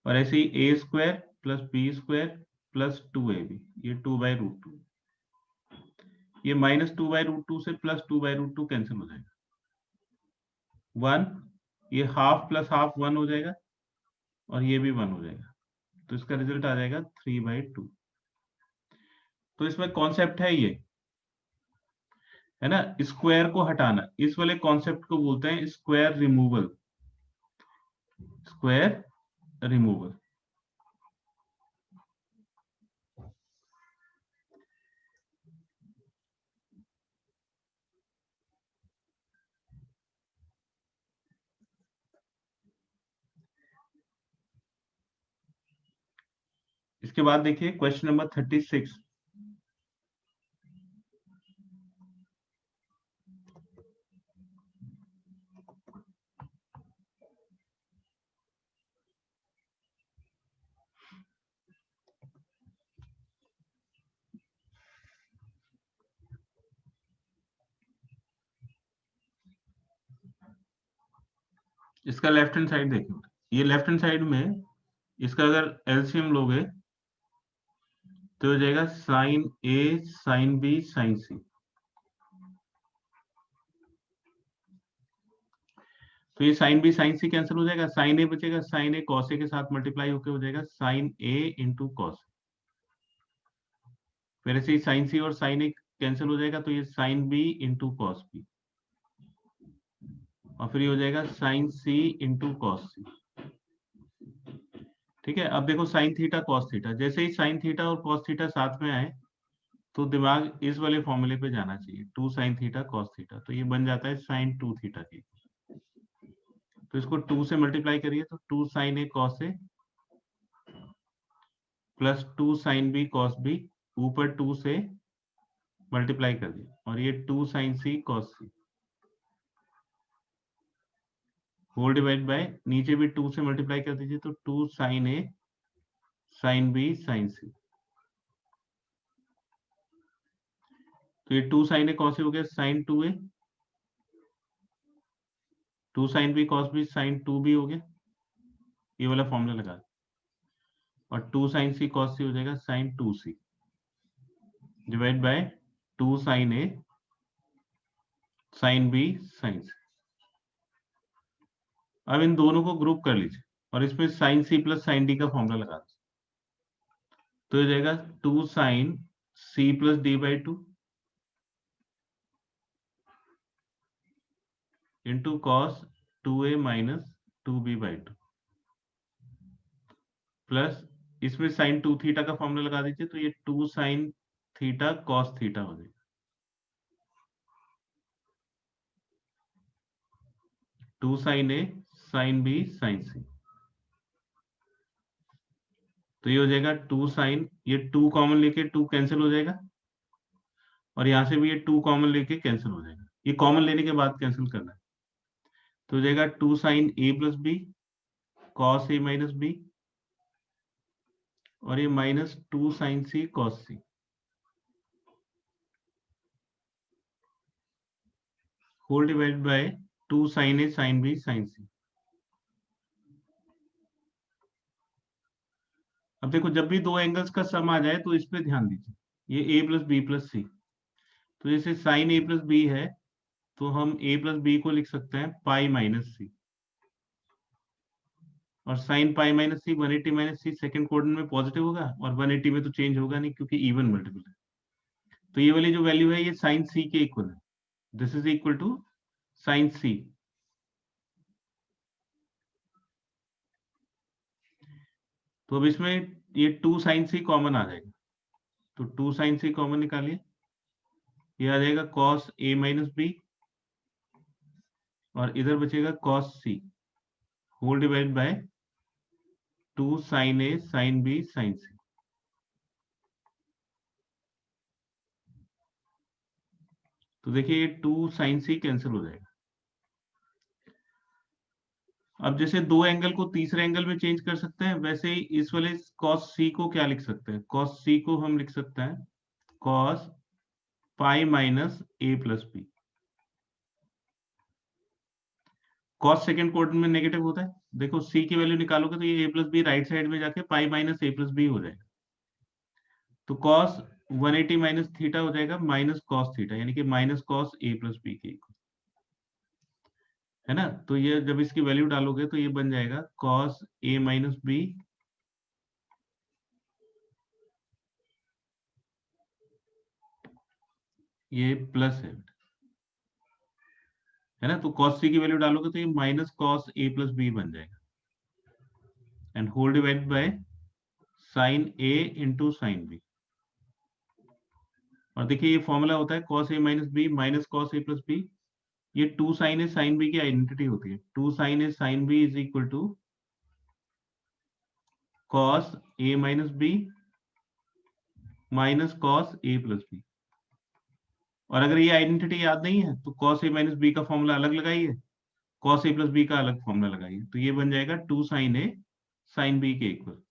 और ऐसे ही A square plus B square plus 2ab, ये 2 बाई रूट 2, ये माइनस 2 बाई रूट 2 से प्लस 2 बाई रूट 2 कैंसिल हो जाएगा। 1, ये हाफ प्लस हाफ 1 हो जाएगा, और ये भी 1 हो जाएगा, तो इसका रिजल्ट आ जाएगा 3 बाई 2। तो इसमें कॉन्सेप्ट है ये, है ना, स्क्वायर को हटाना। इस वाले कॉन्सेप्ट को बोलते हैं स्क्वायर रिमूवल, स्क्वायर रिमूवल। इसके बाद देखिए क्वेश्चन नंबर 36। इसका लेफ्ट हैंड साइड देखो, ये लेफ्ट हैंड साइड में इसका अगर एलसीएम लोगे तो हो जाएगा sine A sine B sine C. तो ये साइन बी साइन सी कैंसिल हो जाएगा, साइन ए बचेगा, साइन ए कॉस ए के साथ मल्टीप्लाई होकर हो जाएगा साइन ए इंटू कॉस। फिर ऐसे ही साइन सी और साइन ए कैंसिल हो जाएगा, तो ये sine B into cos B, और फिर ये हो जाएगा sine C into cos C. ठीक है, अब देखो साइन थीटा कॉस थीटा, जैसे ही साइन थीटा और कॉस थीटा साथ में आए तो दिमाग इस वाले फॉर्मूले पे जाना चाहिए, 2 साइन थीटा कॉस थीटा, तो ये बन जाता है साइन 2 थीटा की। तो इसको 2 से मल्टीप्लाई करिए, तो 2 sine A cos A plus 2 sine B cos B, ऊपर 2 से मल्टीप्लाई कर दिया, और ये 2 sine C cos C whole divide by, नीचे भी 2 से मल्टीप्लाई कर दीजिए, तो 2 sine A sine B sine C. तो ये 2 साइन ए कॉस ए हो गया sine 2a, 2 sine B cos B sine 2b हो गया, ये वाला फॉर्मूला लगा, और 2 साइन सी कॉस सी हो जाएगा sine 2c। Divide by 2 sin A sin B sin C। अब इन दोनों को ग्रुप कर लीजिए और इसमें sin C plus sin D का फॉर्मूला लगा दीजिए। तो ये जाएगा 2 sin C plus D by 2 into cos 2A minus 2B by 2 plus इसमें साइन 2 थीटा का फॉर्मूला लगा दीजिए। तो ये 2 sin थीटा कॉस थीटा हो जाएगा। 2 sin A sin B sin C। तो ये हो जाएगा 2 sin, ये 2 कॉमन लेके 2 कैंसिल हो जाएगा और यहां से भी ये 2 कॉमन लेके कैंसिल हो जाएगा। ये कॉमन लेने के बाद कैंसिल करना है। तो हो जाएगा 2 sin A plus B cos A minus B और ये minus 2 sin C cos C whole divide by 2 sin A sin B sin C। अब देखो जब भी दो एंगल्स का सम आ जाए तो इस पे ध्यान दीजिए, ये a प्लस बी प्लस सी। तो जैसे साइन a प्लस बी है तो हम a प्लस बी को लिख सकते हैं पाई माइनस सी, और साइन पाई माइनस सी 180 माइनस सी सेकेंड क्वाड्रेंट में पॉजिटिव होगा और 180 में तो चेंज होगा नहीं क्योंकि इवन मल्टीपल है। तो ये वाली जो वैल्यू है ये साइन सी के इक्वल है। This is equal to sine C. तो अब इसमें ये 2 साइन सी कॉमन आ जाएगा। तो 2 साइन सी कॉमन निकालिए, ये आ जाएगा कॉस ए माइनस बी और इधर बचेगा cos C whole divide by 2 sine A sine B sine C. तो देखिए ये 2 साइन सी कैंसिल हो जाएगा। अब जैसे दो एंगल को तीसरे एंगल में चेंज कर सकते हैं, वैसे ही इस वाले कॉस सी को क्या लिख सकते हैं, कॉस सी को हम लिख सकते हैं cos pi minus A plus B. Cos second quadrant में नेगेटिव होता है, देखो सी की वैल्यू निकालोगे तो ये A plus B right side में जाके pi minus A plus B हो जाएगा। तो कॉस 180 माइनस थीटा हो जाएगा माइनस कॉस थीटा, यानी कि minus cos A plus B के इक्वल है ना। तो ये जब इसकी वैल्यू डालोगे तो ये बन जाएगा कॉस ए माइनस बी ये प्लस है ना। तो कॉस सी की वैल्यू डालोगे तो ये minus cos A plus B बन जाएगा and whole divide by sine A into sine B. और देखिए ये फॉर्मूला होता है cos A minus B minus cos A plus B. ये 2 साइन ए साइन बी की आइडेंटिटी होती है। 2 sine A sine B is equal to cos A minus B minus cos A plus B. और अगर ये identity याद नहीं है तो कॉस ए माइनस बी का फॉर्मूला अलग लगाइए, कॉस ए प्लस बी का अलग फॉर्मूला लगाइए, तो ये बन जाएगा 2 साइन ए साइन बी के इक्वल।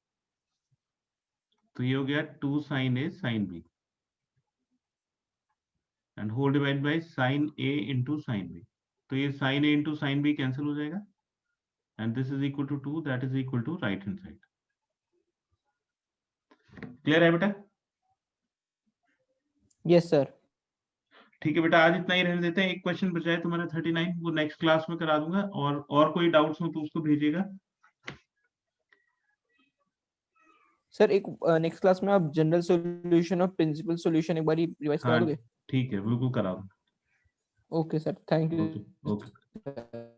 तो ये हो गया 2 sine A sine B and whole divide by sine A into sine B. तो ये sine A into sine B cancel हो जाएगा and this is equal to 2, that is equal to right hand side. Clear है बेटा? Yes sir. ठीक है बेटा, आज इतना ही रहने देते हैं। एक क्वेश्चन बचा है तुम्हारा 39, वो नेक्स्ट क्लास में करा दूंगा। और कोई डाउट्स हो तो उसको भेजिएगा। सर एक नेक्स्ट क्लास में आप जनरल सॉल्यूशन और प्रिंसिपल सॉल्यूशन एक बार रिवाइज करा हाँ दोगे? ठीक है, बिल्कुल करा दूंगा। Okay sir, thank you. Okay okay.